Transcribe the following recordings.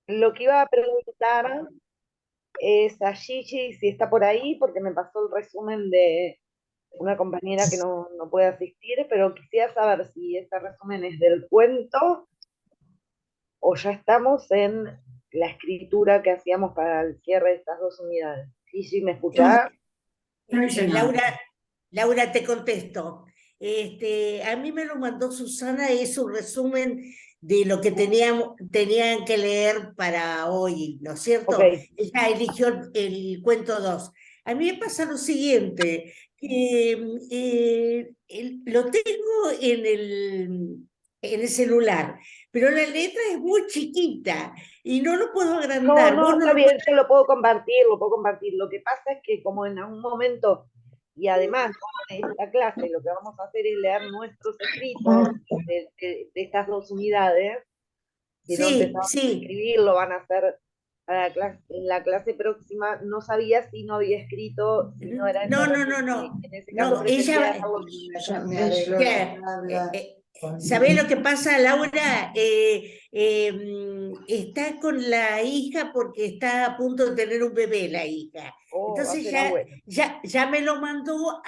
Lo que iba a preguntar es a Gigi si está por ahí, porque me pasó el resumen de una compañera que no puede asistir, pero quisiera saber si este resumen es del cuento o ya estamos en la escritura que hacíamos para el cierre de estas dos unidades. Gigi, ¿me escuchás? Laura, Laura, te contesto. A mí me lo mandó Susana, es un resumen de lo que tenían que leer para hoy, ¿no es Ok, cierto? Ella eligió el cuento 2. A mí me pasa lo siguiente, que lo tengo en el celular, pero la letra es muy chiquita y no lo puedo no, agrandar. no, ¿Vos no está lo bien, podés? yo lo puedo compartir, lo puedo compartir. Lo que pasa es que como en algún momento, y además en esta clase lo que vamos a hacer es leer nuestros escritos de estas dos unidades, si no Sí, empezamos a sí. escribir, lo van a hacer para en la clase próxima. No sabía si no había escrito, si no era ese No, no, no, resumen, y no. en ese caso No, pretendía dejarlo en la clase. claro, ¿sabés lo que pasa, Laura? Está con la hija porque está a punto de tener un bebé, la hija. Oh, va a Entonces ser ya, abuela. ya me lo mandó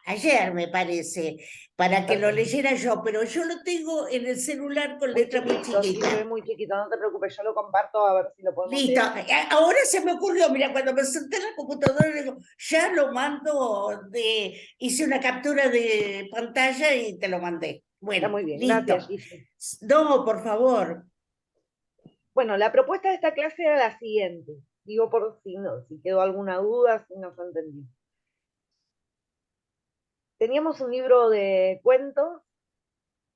ayer, me parece, para que lo Perfecto. leyera yo, pero yo lo tengo en el celular con Muy letra muy chiquito, sí, se ve chiquita. muy chiquito, no te preocupes, yo lo comparto a ver si lo podemos Listo. leer. Ahora se me ocurrió, mira, cuando me senté en la computadora, digo, ya lo mando hice una captura de pantalla y te lo mandé. Está Bueno, muy bien, gracias, listo. Gigi. No, por favor. Bueno, la propuesta de esta clase era la siguiente. Digo por si no, si quedó alguna duda, si no se entendió. Teníamos un libro de cuentos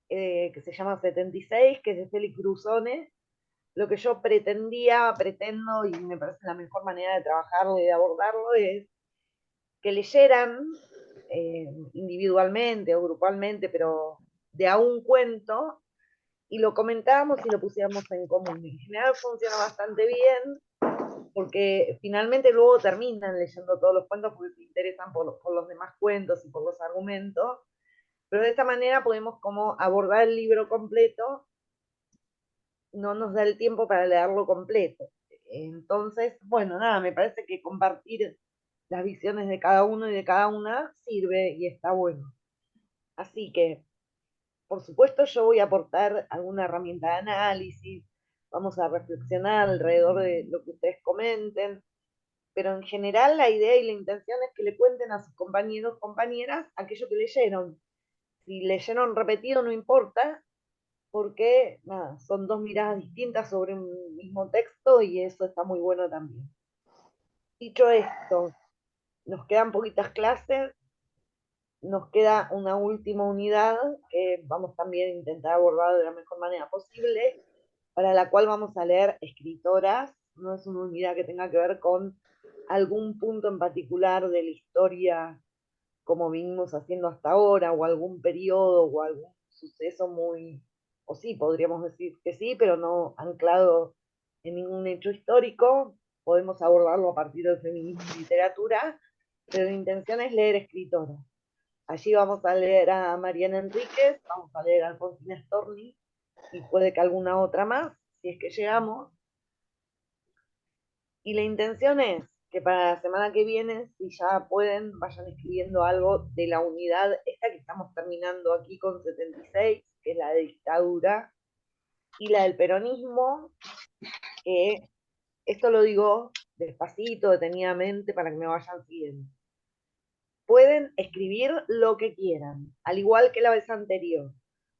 que se llama 76, que es de Félix Brusone. Lo que yo pretendo, y me parece la mejor manera de trabajarlo y de abordarlo, es que leyeran individualmente o grupalmente, pero de a un cuento, y lo comentábamos y lo pusiéramos en común. En general funciona bastante bien, porque finalmente luego terminan leyendo todos los cuentos porque se interesan por los demás cuentos y por los argumentos, pero de esta manera podemos como abordar el libro completo, no nos da el tiempo para leerlo completo. Entonces, bueno, nada, me parece que compartir las visiones de cada uno y de cada una sirve y está bueno. Así que, por supuesto, yo voy a aportar alguna herramienta de análisis, vamos a reflexionar alrededor de lo que ustedes comenten, pero en general la idea y la intención es que le cuenten a sus compañeros, compañeras, aquello que leyeron. Si leyeron repetido no importa, porque nada, son dos miradas distintas sobre un mismo texto y eso está muy bueno también. Dicho esto, nos quedan poquitas clases, nos queda una última unidad que vamos también a intentar abordar de la mejor manera posible, para la cual vamos a leer escritoras. No es una unidad que tenga que ver con algún punto en particular de la historia como vinimos haciendo hasta ahora, o algún periodo o algún suceso muy, o sí, podríamos decir que sí, pero no anclado en ningún hecho histórico. Podemos abordarlo a partir del feminismo y literatura, pero la intención es leer escritoras. Allí vamos a leer a Mariana Enríquez, vamos a leer a Alfonsina Storni y puede que alguna otra más, si es que llegamos. Y la intención es que para la semana que viene, si ya pueden, vayan escribiendo algo de la unidad, esta que estamos terminando aquí con 76, que es la de dictadura, y la del peronismo, que esto lo digo despacito, detenidamente, para que me vayan siguiendo. Pueden escribir lo que quieran, al igual que la vez anterior.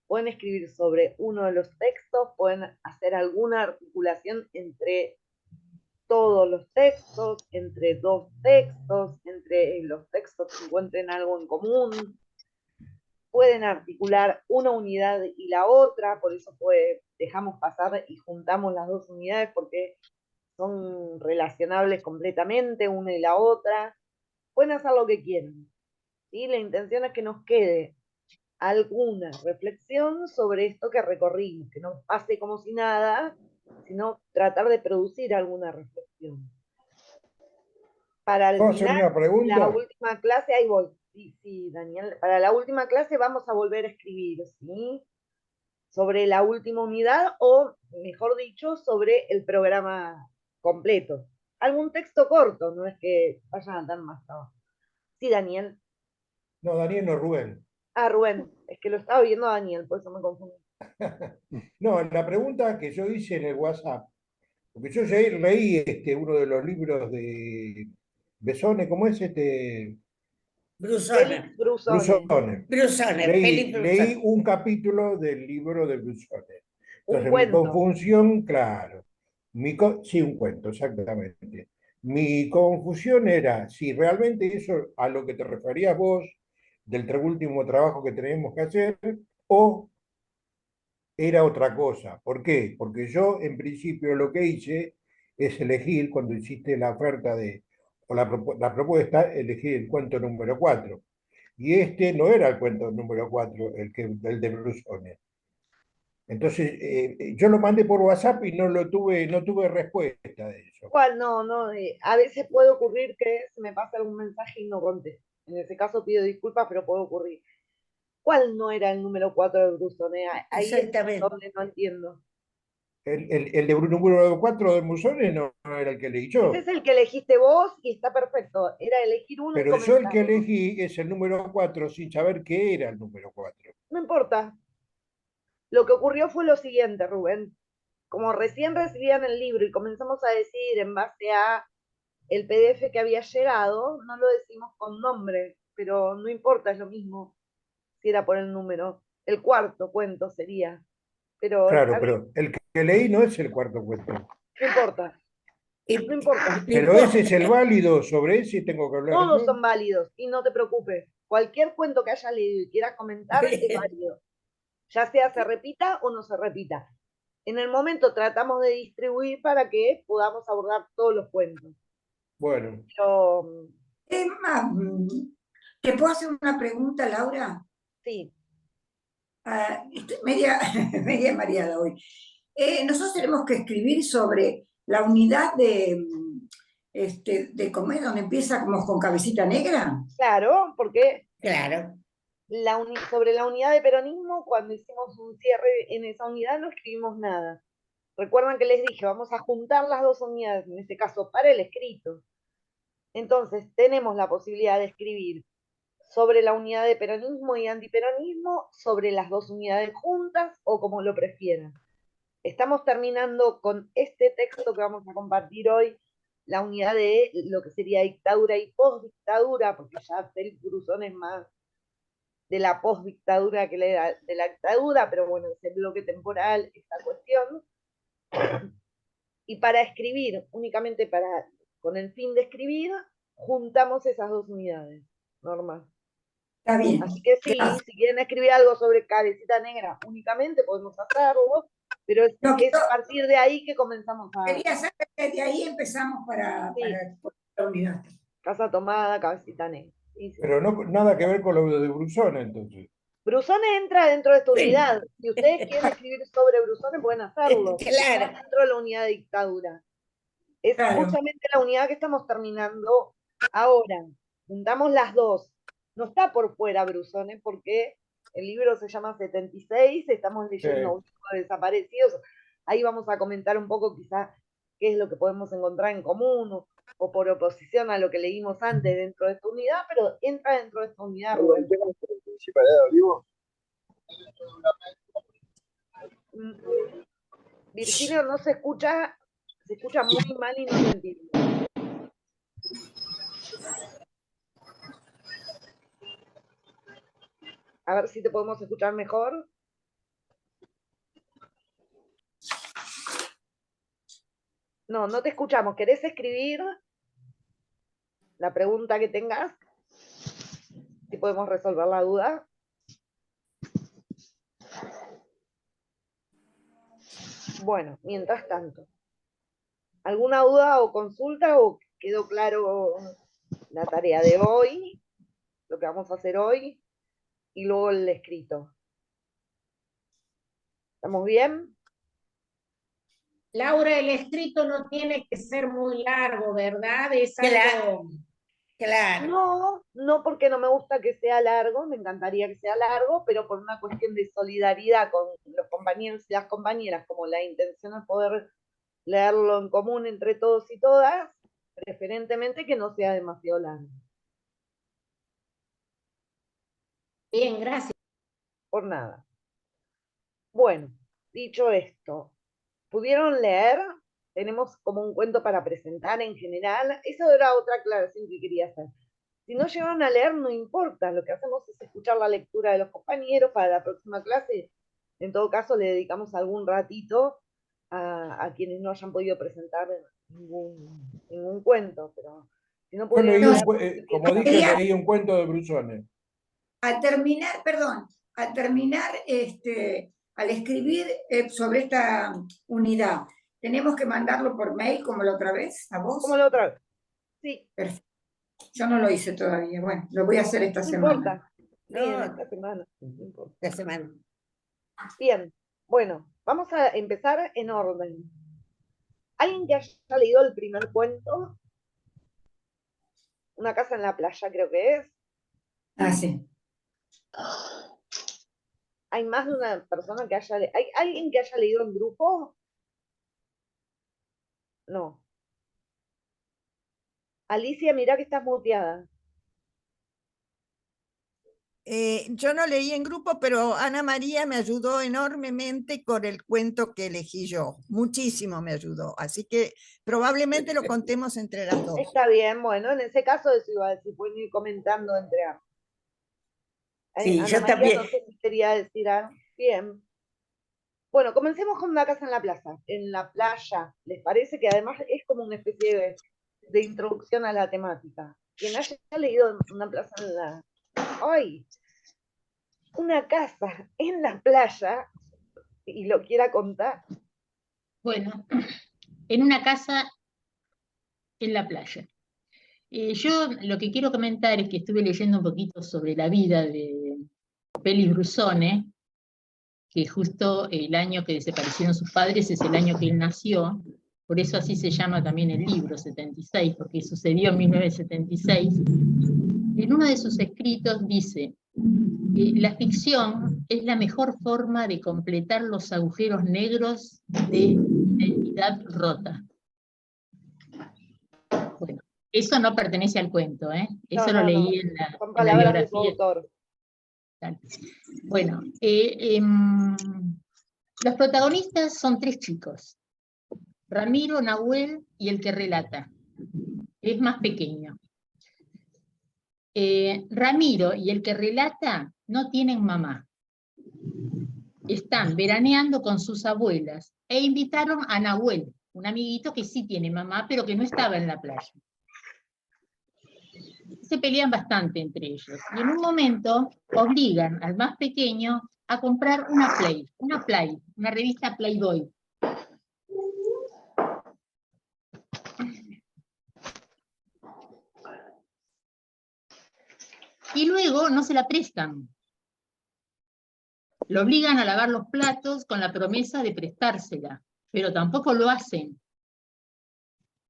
Pueden escribir sobre uno de los textos, pueden hacer alguna articulación entre todos los textos, entre dos textos, entre los textos que encuentren algo en común, pueden articular una unidad y la otra, por eso dejamos pasar y juntamos las dos unidades porque son relacionables completamente una y la otra, pueden hacer lo que quieran. ¿Sí? La intención es que nos quede alguna reflexión sobre esto que recorrimos, que no pase como si nada, sino tratar de producir alguna reflexión. Para el ¿Puedo hacer final, una la pregunta? última clase, ahí voy. Sí, sí, Daniel. Para la última clase vamos a volver a escribir, ¿sí? sobre la última unidad o, mejor dicho, sobre el programa completo. Algún texto corto, no es que vayan a dar más trabajo. Sí, Daniel. No, Daniel, no, Rubén. Ah, Rubén, es que lo estaba viendo a Daniel, por eso me confundí. No, la pregunta que yo hice en el WhatsApp, porque yo ya leí uno de los libros de Besone, ¿cómo es Brusone. Félix Brusone, Brusone. Brusone, Félix Leí Brusone. un capítulo del libro de Brusone. un Entonces, mi cuento. confusión, claro, sí, un cuento, exactamente. Mi confusión era si realmente eso a lo que te referías vos del último trabajo que tenemos que hacer o era otra cosa. ¿Por qué? Porque yo en principio lo que hice es elegir, cuando hiciste la oferta o la propuesta, elegir el cuento número 4. Y este no era el cuento número 4 el de Brusone. Entonces, yo lo mandé por WhatsApp y no tuve respuesta de eso. ¿Cuál? No, no, a veces puede ocurrir que se me pase algún mensaje y no contesto. En ese caso pido disculpas, pero puede ocurrir. ¿Cuál no era el número 4 de Brusone? Ahí es Exactamente. donde no entiendo. El de número 4 de Brusone no era el que leí Ese yo. es el que elegiste vos y está perfecto. Era elegir uno y Pero yo el que comentarlo. elegí es el número 4 sin saber qué era el número 4. No importa. Lo que ocurrió fue lo siguiente, Rubén. Como recién recibían el libro y comenzamos a decir en base a el PDF que había llegado, no lo decimos con nombre, pero no importa, es lo mismo si era por el número. El cuarto cuento sería, pero Claro, está bien, pero el que leí no es el cuarto cuento. no importa, no importa. No Pero ese importa. es el válido, sobre ese tengo que hablar Todos yo. son válidos y no te preocupes. Cualquier cuento que hayas leído y quieras comentar es válido, ya sea se repita o no se repita. En el momento tratamos de distribuir para que podamos abordar todos los cuentos. Bueno, Pero Emma, ¿te puedo hacer una pregunta, Laura? sí, Estoy media, media mareada hoy. Nosotros tenemos que escribir sobre la unidad de comer, donde empieza como con cabecita negra. claro, porque Claro. sobre la unidad de peronismo, cuando hicimos un cierre en esa unidad, no escribimos nada. Recuerdan que les dije, vamos a juntar las dos unidades, en este caso para el escrito. Entonces, tenemos la posibilidad de escribir sobre la unidad de peronismo y antiperonismo, sobre las dos unidades juntas o como lo prefieran. Estamos terminando con este texto que vamos a compartir hoy, la unidad de lo que sería dictadura y postdictadura, porque ya Félix Brusón es más de la postdictadura que de la dictadura, pero bueno, es el bloque temporal, esta cuestión. Y para escribir, únicamente con el fin de escribir, juntamos esas dos unidades, normal. Está bien. Así que sí, si quieren escribir algo sobre cabecita negra únicamente, podemos hacerlo, pero No, es a partir de ahí que comenzamos a... quería saber que de ahí empezamos para Sí, la unidad. casa tomada, cabecita negra. Sí, sí. pero no, nada que ver con lo de Brusone, entonces. Brusone entra dentro de esta Bueno, unidad. Si ustedes quieren escribir sobre Brusone, pueden hacerlo. Está claro. dentro de la unidad de dictadura. Es Claro. justamente la unidad que estamos terminando ahora. Juntamos las dos. No está por fuera Brusone porque el libro se llama 76, estamos Sí. leyendo un libro de desaparecidos. Ahí vamos a comentar un poco quizá qué es lo que podemos encontrar en común o por oposición a lo que leímos antes dentro de esta unidad, pero entra dentro de esta unidad, Rubén. Virgilio no se escucha muy mal y no te entiendo. A ver si te podemos escuchar mejor. No, no te escuchamos. ¿Querés escribir la pregunta que tengas? Si podemos resolver la duda. Bueno, mientras tanto, ¿alguna duda o consulta o quedó claro la tarea de hoy, lo que vamos a hacer hoy y luego el escrito? ¿Estamos bien? Laura, el escrito no tiene que ser muy largo, ¿verdad? Es Claro. algo Claro. No, no porque no me gusta que sea largo, me encantaría que sea largo, pero por una cuestión de solidaridad con los compañeros y las compañeras, como la intención es poder leerlo en común entre todos y todas, preferentemente que no sea demasiado largo. Bien, gracias. Por nada. Bueno, dicho esto, ¿pudieron leer? Tenemos como un cuento para presentar en general. Esa era otra aclaración que quería hacer. Si no llegaron a leer, no importa. Lo que hacemos es escuchar la lectura de los compañeros para la próxima clase. En todo caso, le dedicamos algún ratito a quienes no hayan podido presentar ningún cuento. Pero si no Yo pudieron leí, leer, como dije, Quería- leí un cuento de Brusone. Al terminar, perdón, al escribir sobre esta unidad, ¿tenemos que mandarlo por mail como la otra vez a como vos? la otra vez. Sí, Perfecto. Yo no lo hice todavía. Bueno, lo voy a hacer esta no semana. importa. Sí, en No, esta semana. No importa. la semana. Bien, bueno, vamos a empezar en orden. ¿Alguien que haya leído el primer cuento? Una casa en la playa, creo que es. Ah, sí. ¿Hay más de una persona que haya leído? ¿Hay alguien que haya leído en grupo? No. Alicia, mirá que estás muteada. Yo no leí en grupo, pero Ana María me ayudó enormemente con el cuento que elegí yo. Muchísimo me ayudó. Así que probablemente lo contemos entre las dos. Está bien, bueno, en ese caso eso iba a decir, pueden ir comentando entre ambos. Sí, Ana yo María, también. no sé si quería decir algo. Bien. Bueno, comencemos con una casa en la plaza, en la playa. ¿Les parece que además es como una especie de introducción a la temática? Quien haya leído una plaza en la... ¡Ay! Una casa en la playa y lo quiera contar. Bueno, en una casa en la playa. Yo lo que quiero comentar es que estuve leyendo un poquito sobre la vida de Félix Brusone, que justo el año que desaparecieron sus padres es el año que él nació, por eso así se llama también el libro, 76, porque sucedió en 1976. En uno de sus escritos dice que la ficción es la mejor forma de completar los agujeros negros de identidad rota. Bueno, eso no pertenece al cuento, ¿eh? Eso lo leí en Son la palabras de su biografía. autor. Bueno, los protagonistas son tres chicos: Ramiro, Nahuel y el que relata. Es más pequeño. Ramiro y el que relata no tienen mamá. Están veraneando con sus abuelas e invitaron a Nahuel, un amiguito que sí tiene mamá, pero que no estaba en la playa. Se pelean bastante entre ellos. Y en un momento obligan al más pequeño a comprar una revista Playboy. Y luego no se la prestan. Lo obligan a lavar los platos con la promesa de prestársela, pero tampoco lo hacen.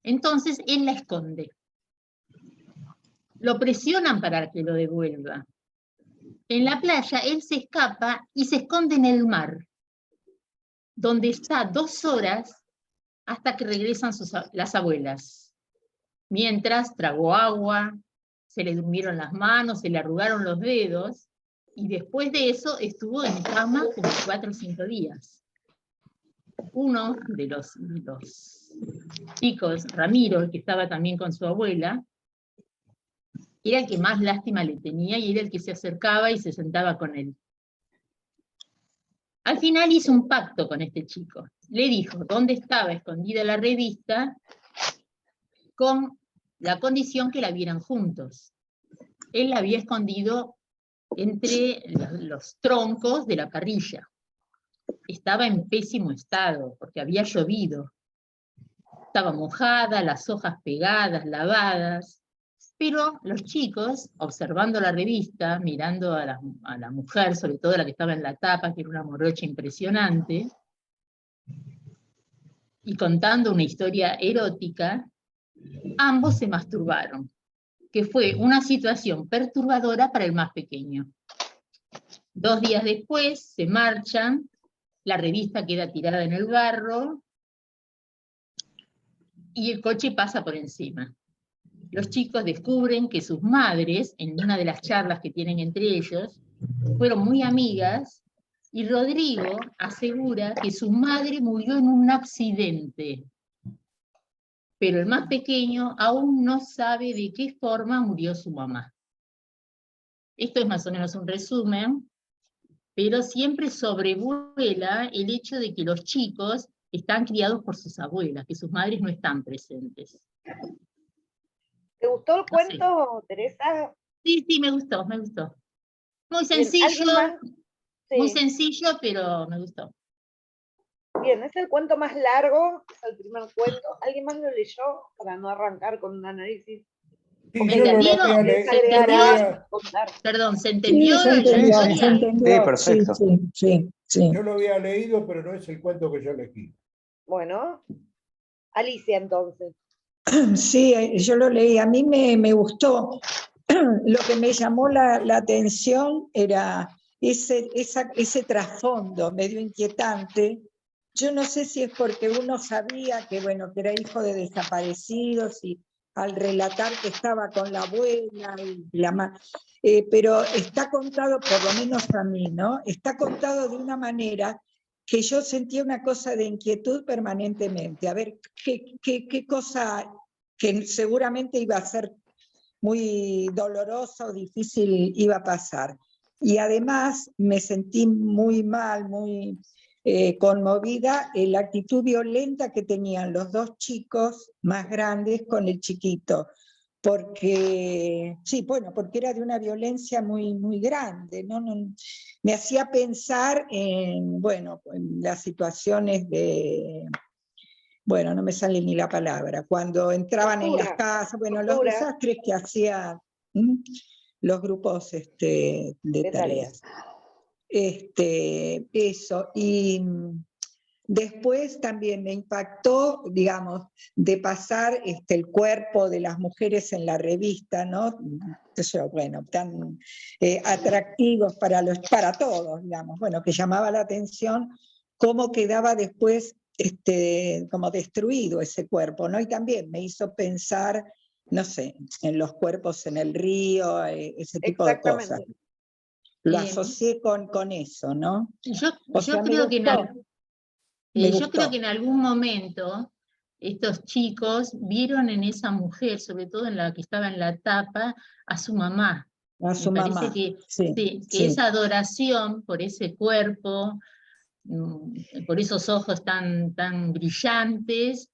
Entonces él la esconde. Lo presionan para que lo devuelva. En la playa él se escapa y se esconde en el mar, donde está 2 horas hasta que regresan las abuelas. Mientras tragó agua, se le durmieron las manos, se le arrugaron los dedos, y después de eso estuvo en cama como 4 o 5 días. Uno de los chicos, Ramiro, el que estaba también con su abuela, era el que más lástima le tenía y era el que se acercaba y se sentaba con él. Al final hizo un pacto con este chico. Le dijo dónde estaba escondida la revista, con la condición que la vieran juntos. Él la había escondido entre los troncos de la parrilla. Estaba en pésimo estado, porque había llovido. Estaba mojada, las hojas pegadas, lavadas, pero los chicos, observando la revista, mirando a la mujer, sobre todo la que estaba en la tapa, que era una morocha impresionante, y contando una historia erótica, ambos se masturbaron. que fue una situación perturbadora para el más pequeño. 2 días después se marchan, la revista queda tirada en el barro y el coche pasa por encima. Los chicos descubren que sus madres, en una de las charlas que tienen entre ellos, fueron muy amigas, y Rodrigo asegura que su madre murió en un accidente, pero el más pequeño aún no sabe de qué forma murió su mamá. Esto es más o menos un resumen, pero siempre sobrevuela el hecho de que los chicos están criados por sus abuelas, que sus madres no están presentes. ¿Te gustó el No sé. cuento, Teresa? Sí, sí, me gustó, me gustó. Muy Bien, sencillo, ¿alguien más? muy Sí. sencillo, pero me gustó. Bien, es el cuento más largo, es el primer cuento. ¿Alguien más lo leyó para no arrancar con un análisis? Sí, ¿Me yo no lo entendieron? había ¿Querés leído. ¿Se agregar entendió? algo? Contar. Perdón, ¿se Sí, entendió se la entendió, historia? se entendió. Sí, perfecto. Sí. Yo lo había leído, pero no es el cuento que yo elegí. Bueno, Alicia entonces. Sí, yo lo leí, a mí me gustó. Lo que me llamó la atención era ese trasfondo medio inquietante. Yo no sé si es porque uno sabía que, bueno, que era hijo de desaparecidos y al relatar que estaba con la abuela y pero está contado, por lo menos a mí, ¿no? Está contado de una manera que yo sentía una cosa de inquietud permanentemente. A ver, qué cosa que seguramente iba a ser muy dolorosa o difícil iba a pasar. Y además me sentí muy mal, muy conmovida en la actitud violenta que tenían los 2 chicos más grandes con el chiquito. Porque, sí, bueno, porque era de una violencia muy, muy grande, ¿no? Me hacía pensar en, bueno, en las situaciones de, bueno, no me sale ni la palabra, cuando entraban en las casas, bueno, los desastres que hacían los grupos de tareas. Eso, y después también me impactó, digamos, de pasar el cuerpo de las mujeres en la revista, ¿no? Bueno, tan atractivos para todos, digamos, bueno, que llamaba la atención cómo quedaba después como destruido ese cuerpo, ¿no? Y también me hizo pensar, no sé, en los cuerpos en el río, ese tipo de cosas. Lo asocié con eso, ¿no? Yo sea, creo que me yo creo gustó. que en algún momento estos chicos vieron en esa mujer, sobre todo en la que estaba en la tapa, a su mamá. A su Me parece mamá, que, sí, que sí. esa adoración por ese cuerpo, por esos ojos tan, tan brillantes,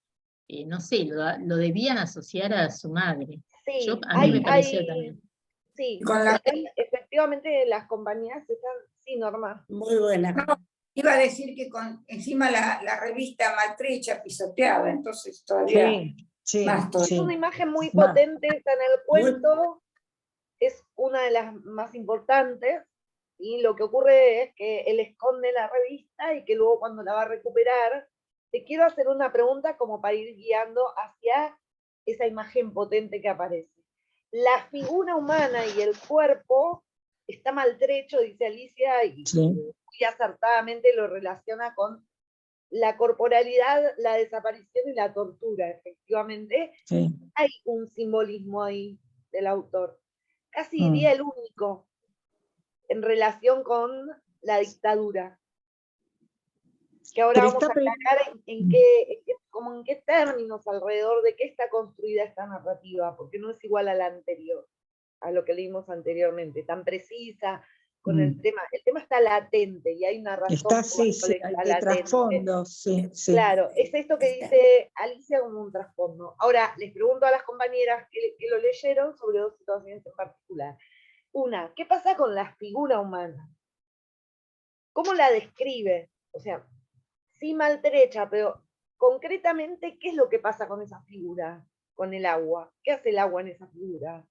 no sé, lo debían asociar a su madre. Sí, A mí me pareció también. Sí, Con la- efectivamente las compañías están, sí, Norma. Muy buena. No, iba a decir que encima la revista maltrecha, pisoteada, entonces todavía Sí, más Es todavía. una imagen muy Más. potente, está en el cuento, es una de las más importantes, y lo que ocurre es que él esconde la revista y que luego cuando la va a recuperar, te quiero hacer una pregunta como para ir guiando hacia esa imagen potente que aparece. La figura humana y el cuerpo está maltrecho, dice Alicia, y Sí. muy acertadamente lo relaciona con la corporalidad, la desaparición y la tortura, efectivamente. Sí. Hay un simbolismo ahí del autor, casi diría el único, en relación con la dictadura. Que ahora Pero vamos a aclarar en qué términos, alrededor de qué está construida esta narrativa, porque no es igual a la anterior, a lo que leímos anteriormente, tan precisa con el tema. El tema está latente y hay una razón Está, por la sí, cual hay está de latente. trasfondo, sí. Claro, es esto que dice Alicia como un trasfondo. Ahora, les pregunto a las compañeras que lo leyeron sobre 2 situaciones en particular. Una, ¿qué pasa con la figura humana? ¿Cómo la describe? O sea, sí maltrecha, pero concretamente, ¿qué es lo que pasa con esa figura? Con el agua. ¿Qué hace el agua en esa figura?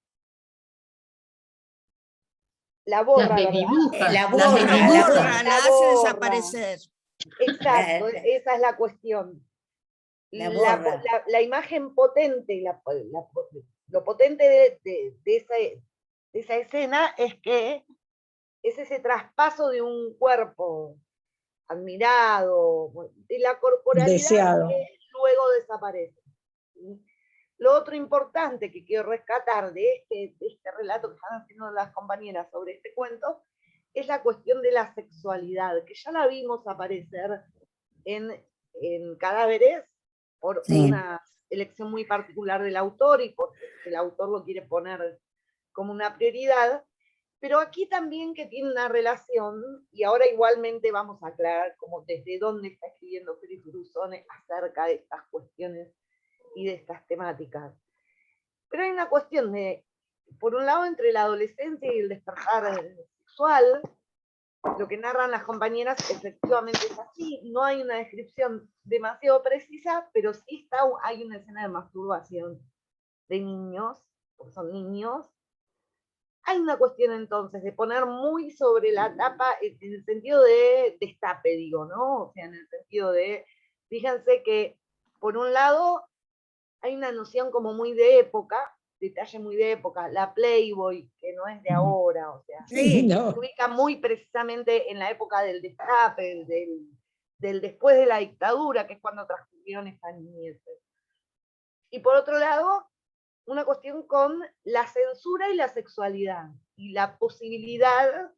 La borra, Las ¿verdad? desdibuja. La las borra, La desdibuja. borra, la hace borra. desaparecer. Exacto, esa es la cuestión. La borra. La imagen potente, lo potente de esa escena es que es ese traspaso de un cuerpo admirado, de la corporalidad Deseado. que luego desaparece. ¿Sí? Lo otro importante que quiero rescatar de este relato que están haciendo las compañeras sobre este cuento es la cuestión de la sexualidad, que ya la vimos aparecer en Cadáveres por una elección muy particular del autor y porque el autor lo quiere poner como una prioridad, pero aquí también que tiene una relación, y ahora igualmente vamos a aclarar como desde dónde está escribiendo Félix Brusone acerca de estas cuestiones y de estas temáticas. Pero hay una cuestión de, por un lado, entre la adolescencia y el despertar sexual, lo que narran las compañeras efectivamente es así, no hay una descripción demasiado precisa, pero sí hay una escena de masturbación de niños, porque son niños. Hay una cuestión entonces de poner muy sobre la tapa en el sentido de destape, digo, ¿no? O sea, en el sentido de, fíjense que por un lado hay una noción como muy de época, detalle muy de época, la Playboy, que no es de ahora, o sea, Sí. No. se ubica muy precisamente en la época del destape, del después de la dictadura, que es cuando transcurrieron estas niñeces. Y por otro lado, una cuestión con la censura y la sexualidad, y la posibilidad,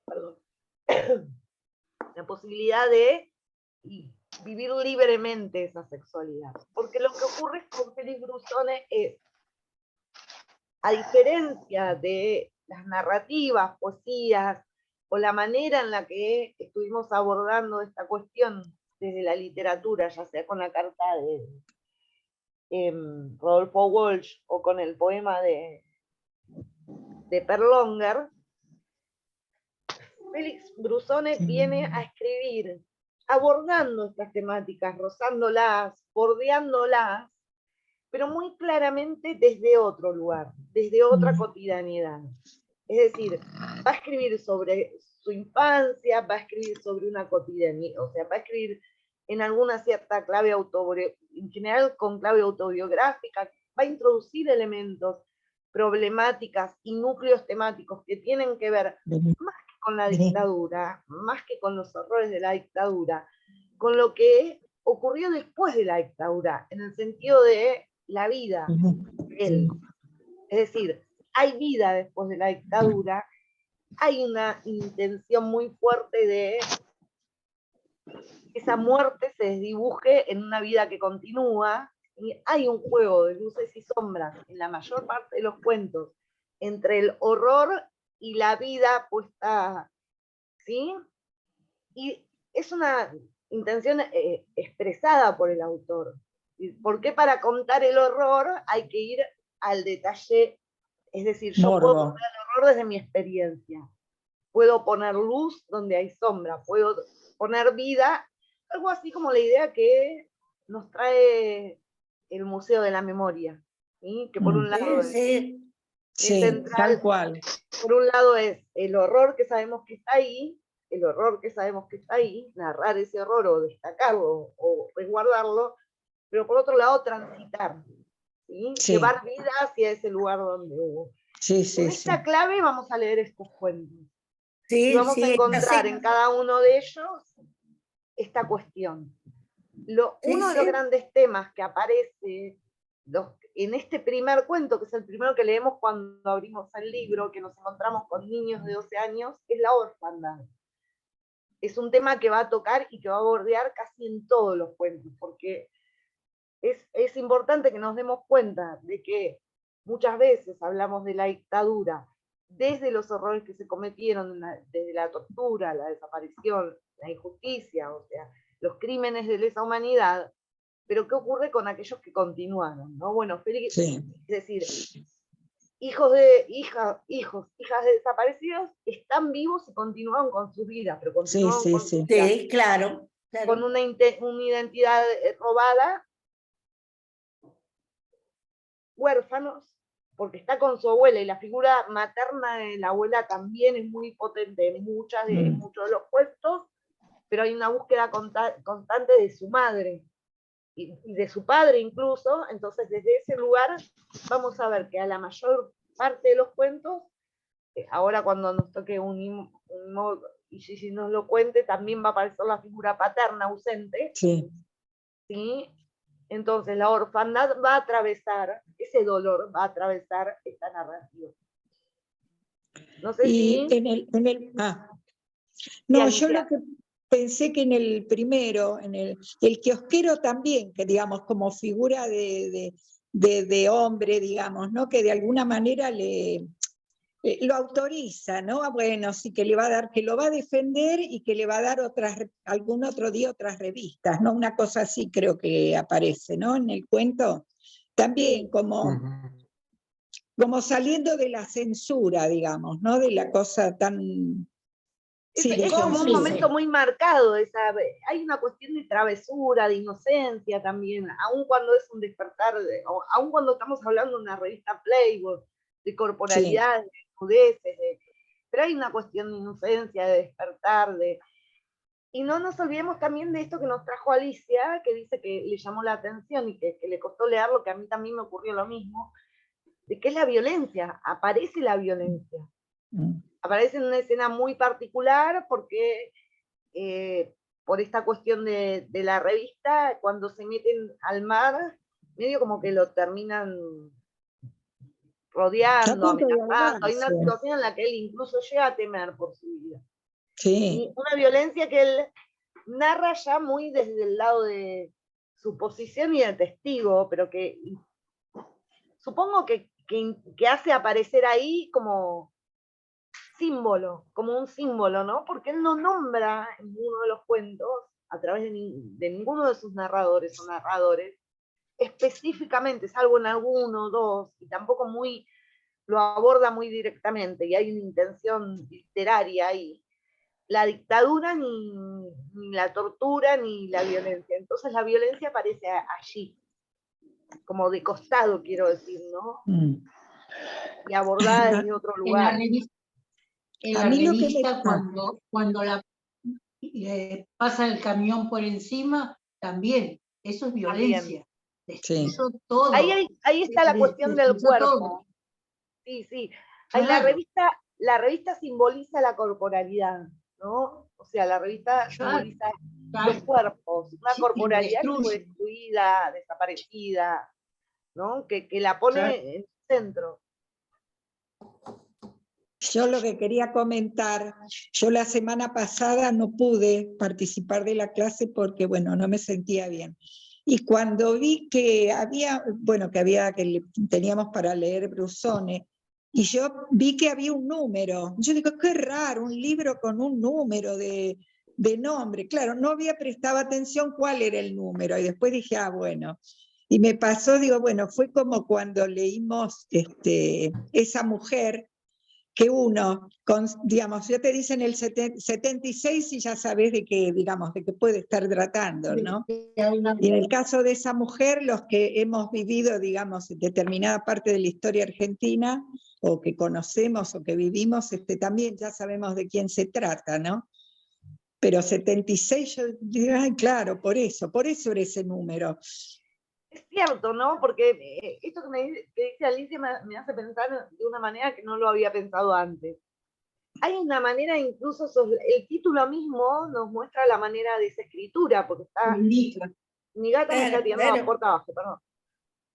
perdón, la posibilidad de vivir libremente esa sexualidad. Porque lo que ocurre con Félix Brusone es, a diferencia de las narrativas, poesías, o la manera en la que estuvimos abordando esta cuestión desde la literatura, ya sea con la carta de Rodolfo Walsh o con el poema de Perlonger, Félix Brusone viene a escribir abordando estas temáticas, rozándolas, bordeándolas, pero muy claramente desde otro lugar, desde otra cotidianidad. Es decir, va a escribir sobre su infancia, va a escribir sobre una cotidianidad, o sea, va a escribir en alguna cierta clave en general con clave autobiográfica, va a introducir elementos, problemáticas y núcleos temáticos que tienen que ver más que con la dictadura, más que con los horrores de la dictadura, con lo que ocurrió después de la dictadura, en el sentido de la vida de él. Es decir, hay vida después de la dictadura, hay una intención muy fuerte de que esa muerte se desdibuje en una vida que continúa, y hay un juego de luces y sombras en la mayor parte de los cuentos entre el horror y la vida puesta, ¿sí? Y es una intención expresada por el autor. Porque para contar el horror hay que ir al detalle, es decir, yo puedo Morbo. contar el horror desde mi experiencia, puedo poner luz donde hay sombra, puedo poner vida, algo así como la idea que nos trae el Museo de la Memoria, ¿sí? Que por un lado es Sí, central, tal cual. por un lado es el horror que sabemos que está ahí, el horror que sabemos que está ahí, narrar ese horror o destacarlo o resguardarlo, pero por otro lado transitar, ¿sí? Sí. Llevar vida hacia ese lugar donde hubo. Sí, Con sí, sí. esta clave vamos a leer estos cuentos. Sí, Y vamos sí, a encontrar sí. en cada uno de ellos esta cuestión. Uno de los grandes temas que aparece en este primer cuento, que es el primero que leemos cuando abrimos el libro, que nos encontramos con niños de 12 años, es la orfandad. Es un tema que va a tocar y que va a bordear casi en todos los cuentos, porque es importante que nos demos cuenta de que muchas veces hablamos de la dictadura desde los horrores que se cometieron, desde la tortura, la desaparición, la injusticia, o sea, los crímenes de lesa humanidad, pero ¿qué ocurre con aquellos que continuaron? ¿No? Bueno, Félix, Sí. es decir, hijas de desaparecidos están vivos y continúan con sus vidas, pero continúan Sí, con sí, sus sí. vidas Sí, claro, con claro. una identidad robada, huérfanos, porque está con su abuela, y la figura materna de la abuela también es muy potente en muchos de los puestos, pero hay una búsqueda constante de su madre, y de su padre incluso. Entonces desde ese lugar vamos a ver que a la mayor parte de los cuentos, ahora cuando nos toque un modo, y si nos lo cuente, también va a aparecer la figura paterna ausente, Sí. ¿sí? Entonces la orfandad va a atravesar, ese dolor va a atravesar esta narrativa. No sé Y si... No, Alicia. yo lo que pensé que en el primero, el kiosquero también, que digamos, como figura de hombre, digamos, ¿no? Que de alguna manera lo autoriza, ¿no? Bueno, sí, que le va a dar, que lo va a defender y que le va a dar algún otro día otras revistas, ¿no? Una cosa así creo que aparece, ¿no? En el cuento. También como saliendo de la censura, digamos, ¿no? De la cosa tan... Sí, Es como un momento muy marcado, hay una cuestión de travesura, de inocencia también, aun cuando es un despertar, aun cuando estamos hablando de una revista Playboy, de corporalidad, de crudeces, pero hay una cuestión de inocencia, de despertar, y no nos olvidemos también de esto que nos trajo Alicia, que dice que le llamó la atención y que le costó leerlo, que a mí también me ocurrió lo mismo, de que es la violencia, aparece la violencia. Aparece en una escena muy particular porque por esta cuestión de la revista, cuando se meten al mar, medio como que lo terminan rodeando, amenazando. Hay una situación en la que él incluso llega a temer por su vida. Sí. Y una violencia que él narra ya muy desde el lado de su posición y de testigo, pero que supongo que hace aparecer ahí como símbolo, como un símbolo, ¿no? Porque él no nombra en uno de los cuentos, a través de ninguno de sus narradores o narradores, específicamente, salvo en alguno o dos, y tampoco lo aborda muy directamente, y hay una intención literaria ahí. La dictadura, ni la tortura, ni la violencia. Entonces la violencia aparece allí, como de costado, quiero decir, ¿no? Y abordada desde otro lugar. En la revista cuando pasa el camión por encima, también, eso es violencia. Eso todo. Ahí está la cuestión del cuerpo. Todo. Sí. Claro. La revista simboliza la corporalidad, ¿no? O sea, la revista simboliza los cuerpos, una corporalidad que fue destruida, desaparecida, ¿no? Que la pone en el centro. Yo lo que quería comentar, yo la semana pasada no pude participar de la clase porque, bueno, no me sentía bien. Y cuando vi que teníamos para leer Brusone, y yo vi que había un número, yo digo, qué raro, un libro con un número de nombre. Claro, no había prestado atención cuál era el número, y después dije, bueno. Y me pasó, digo, bueno, fue como cuando leímos Esa mujer, que uno, digamos, ya te dicen el 76 y ya sabes de qué puede estar tratando, ¿no? Y en el caso de Esa mujer, los que hemos vivido, digamos, en determinada parte de la historia argentina, o que conocemos o que vivimos, también ya sabemos de quién se trata, ¿no? Pero 76, yo digo, ay, claro, por eso era ese número. Es cierto, ¿no? Porque esto que dice Alicia me hace pensar de una manera que no lo había pensado antes. Hay una manera, incluso el título mismo nos muestra la manera de esa escritura, porque está... Mi gata me está tirando la puerta abajo, perdón.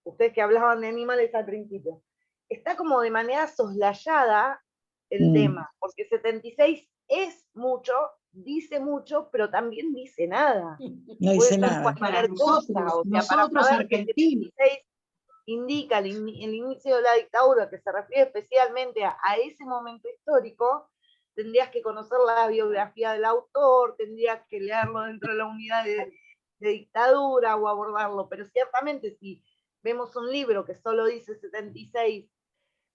Ustedes que hablaban de animales al principio. Está como de manera soslayada el tema, porque 76 es mucho, dice mucho, pero también dice nada. No dice nada. Para nosotros saber que 76 indica el inicio de la dictadura, que se refiere especialmente a ese momento histórico, tendrías que conocer la biografía del autor, tendrías que leerlo dentro de la unidad de dictadura o abordarlo, pero ciertamente si vemos un libro que solo dice 76,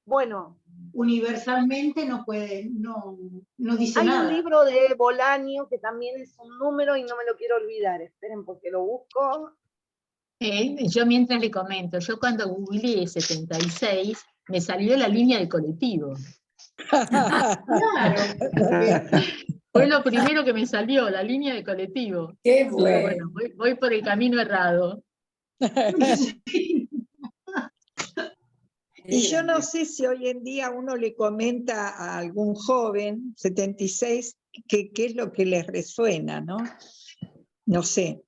bueno... Universalmente no dice nada. Hay un libro de Bolaño que también es un número y no me lo quiero olvidar, esperen porque lo busco. Yo mientras le comento, yo cuando googleé 76, me salió la línea de colectivo. Claro. Fue lo primero que me salió, la línea de colectivo. Qué bueno. Voy por el camino errado. Y yo no sé si hoy en día uno le comenta a algún joven, 76, qué es lo que les resuena, ¿no? No sé,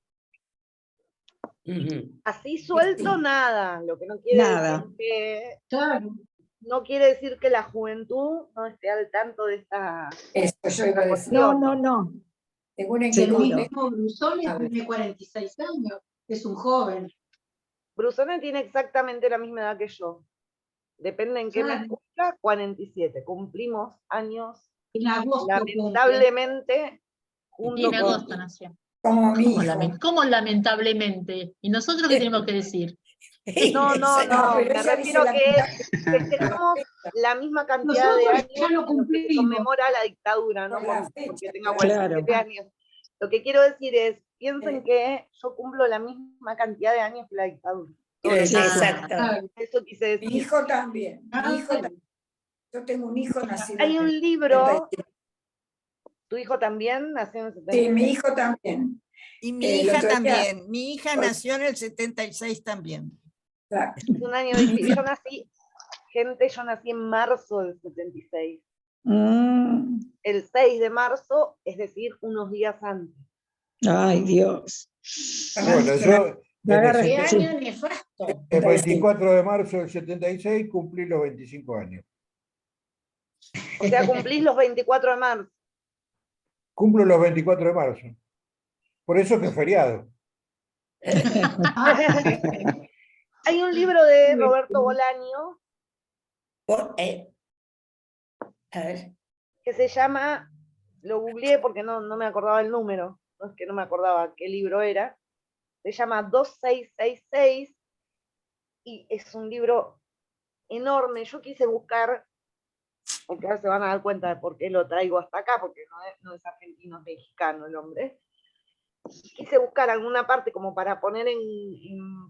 Así suelto nada, lo que no quiere nada. decir que Claro. no quiere decir que la juventud no esté al tanto de esta Eso yo iba a decir. No, cuestión. no, no. Según en Y el qué Seguro. mismo Brusone A ver. tiene 46 años, es un joven. Brusone tiene exactamente la misma edad que yo. Depende en qué mes Claro. cumpla, 47. Cumplimos años, En agosto cumple. lamentablemente, junto En con... agosto nació. como mi ¿Cómo, hijo. cómo lamentablemente? ¿Y nosotros qué tenemos que decir? No, no, no, pero me ella refiero dice que festejamos la misma cantidad de Nosotros ya años lo en los que se cumplimos. conmemora la dictadura, no Por la porque fecha, tenga claro. 47 años. Lo que quiero decir es, piensen que yo cumplo la misma cantidad de años que la dictadura. Sí, Ah, exacto. Claro. Eso quise Mi decir. hijo también. Mi hijo Ah, también. Yo tengo un hijo nacido Hay en un el libro, 77. tu hijo también nació en el Sí, 76. mi hijo también. Y mi El hija otro día- también. Mi hija nació en el 76 también. Claro. Es un año difícil. Yo nací en marzo del 76. Mm, El 6 de marzo, es decir, unos días antes. ay, Dios. Bueno, yo Me en el, agarra- Qué sete- año nefasto. el 24 de marzo del 76 cumplí los 25 años. O sea, cumplís los 24 de marzo. Cumplo los 24 de marzo. Por eso que es feriado. Hay un libro de Roberto Bolaño A ver. que se llama, lo googleé porque no me acordaba el número, no es que no me acordaba qué libro era, se llama 2666 y es un libro enorme. Yo quise buscar, porque ahora se van a dar cuenta de por qué lo traigo hasta acá, porque no es argentino, es mexicano el hombre. Quise buscar alguna parte como para poner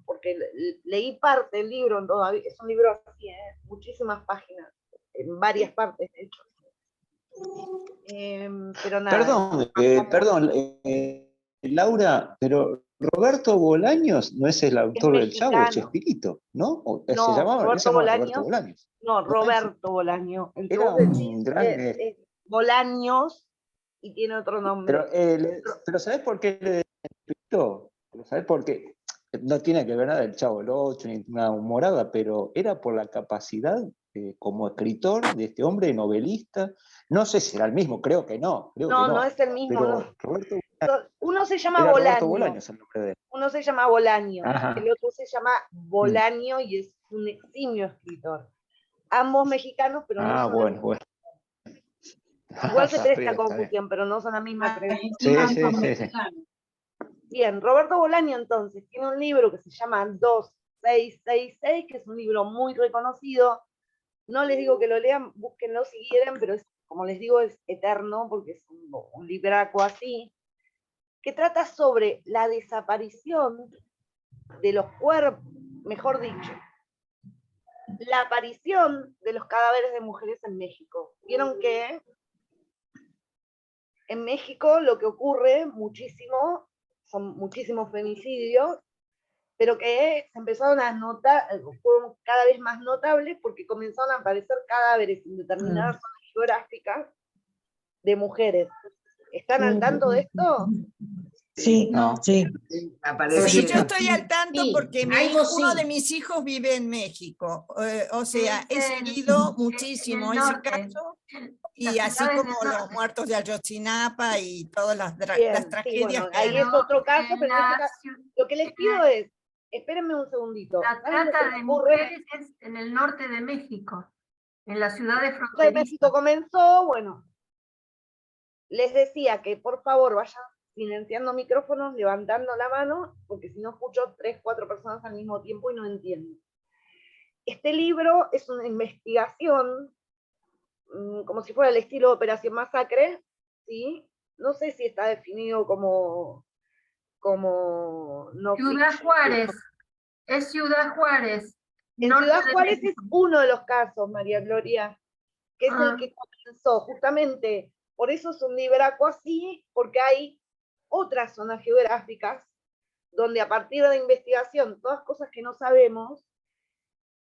porque leí parte del libro, todavía, es un libro así, muchísimas páginas, en varias partes de hecho. Pero nada. Perdón, Laura, pero Roberto Bolaños no es el autor del Chavo, mexicano. Chespirito, ¿no? No, Él se llamaba Roberto Bolaños. No, Roberto Bolaño. El que Era vos decís un gran... es Bolaños y tiene otro nombre. Pero ¿sabés por qué le Chespirito? ¿Sabés por qué? No tiene que ver nada del Chavo del Ocho ni una humorada, pero era por la capacidad como escritor de este hombre, novelista. No sé si era el mismo, creo que no. No es el mismo. Pero No. Roberto Uno se llama era Roberto Bolaño. Bolaños el nombre de él. Uno se llama Bolaño. Ajá. El otro se llama Bolaño y es un eximio escritor. Ambos mexicanos, pero no son Bueno. igual se presta Está bien. confusión, pero no son la misma creencia. Sí. Bien, Roberto Bolaño entonces tiene un libro que se llama 2666, que es un libro muy reconocido. No les digo que lo lean, búsquenlo si quieren, pero es, como les digo, es eterno porque es un libraco así, que trata sobre la desaparición de los cuerpos, mejor dicho, la aparición de los cadáveres de mujeres en México. Vieron que en México lo que ocurre muchísimo, son muchísimos femicidios, pero que se empezaron a notar, fueron cada vez más notables porque comenzaron a aparecer cadáveres en determinadas zonas geográficas de mujeres. ¿Están al tanto de esto? Sí, No. sí. Sí, yo estoy al tanto Sí, porque algo uno sí. de mis hijos vive en México. O sea, he en- seguido en muchísimo el ese norte, caso, y las así ciudades como del los norte. muertos de Ayotzinapa y todas las Bien, sí, tragedias bueno, que ahí hay. es otro caso, en pero en este la caso, ciu- lo que les pido es, espérenme un segundito. La ¿Saben lo trata que de ocurre? mujeres es en el norte de México, en las ciudades De fronterizas. México comenzó, bueno, les decía que por favor vayan silenciando micrófonos, levantando la mano, porque si no escucho 3, 4 personas al mismo tiempo y no entiendo. Este libro es una investigación, como si fuera el estilo de Operación Masacre, ¿sí? No sé si está definido como no Ciudad fiction. Juárez, es Ciudad Juárez. En norte Ciudad de Juárez es México. uno de los casos, María Gloria, que es el que comenzó, justamente, por eso es un libraco así, porque hay otras zonas geográficas donde a partir de la investigación, todas cosas que no sabemos,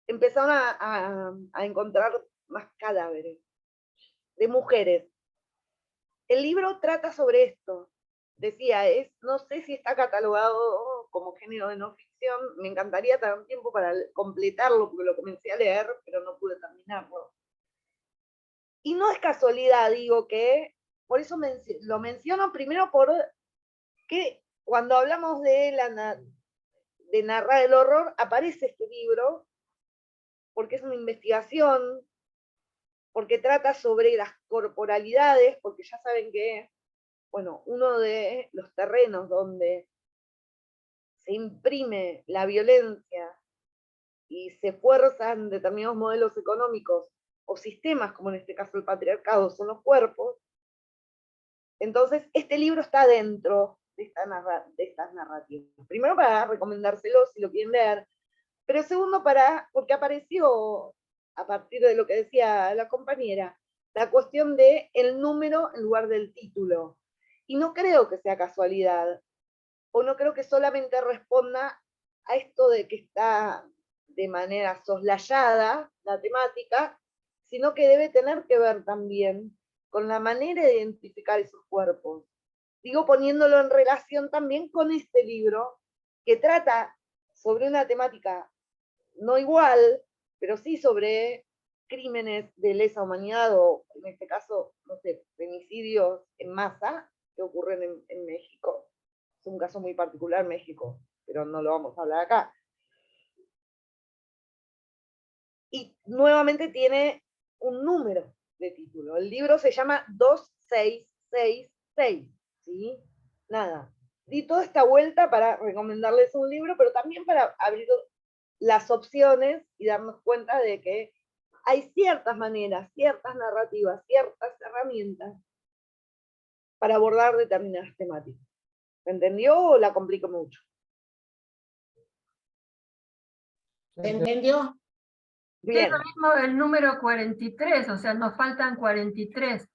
empezaron a encontrar más cadáveres de mujeres. El libro trata sobre esto. Decía, no sé si está catalogado como género de no ficción, me encantaría tener un tiempo para completarlo, porque lo comencé a leer, pero no pude terminarlo. Y no es casualidad, digo que, por eso lo menciono primero porque cuando hablamos de narrar el horror, aparece este libro, porque es una investigación, porque trata sobre las corporalidades, porque ya saben que, bueno, uno de los terrenos donde se imprime la violencia y se fuerzan determinados modelos económicos o sistemas, como en este caso el patriarcado, son los cuerpos. Entonces, este libro está dentro de estas narrativas. Primero para recomendárselo si lo quieren leer, pero segundo porque apareció, a partir de lo que decía la compañera, la cuestión de el número en lugar del título. Y no creo que sea casualidad, o no creo que solamente responda a esto de que está de manera soslayada la temática, sino que debe tener que ver también con la manera de identificar esos cuerpos. Digo, poniéndolo en relación también con este libro, que trata sobre una temática no igual, pero sí sobre crímenes de lesa humanidad, o en este caso, no sé, femicidios en masa que ocurren en México. Es un caso muy particular México, pero no lo vamos a hablar acá. Y nuevamente tiene un número de título. El libro se llama 2666, ¿sí? Nada. Di toda esta vuelta para recomendarles un libro, pero también para abrir las opciones y darnos cuenta de que hay ciertas maneras, ciertas narrativas, ciertas herramientas para abordar determinadas temáticas. ¿Me entendió o la complico mucho? ¿Se entendió? Bien. Es lo mismo el número 43, o sea, nos faltan 43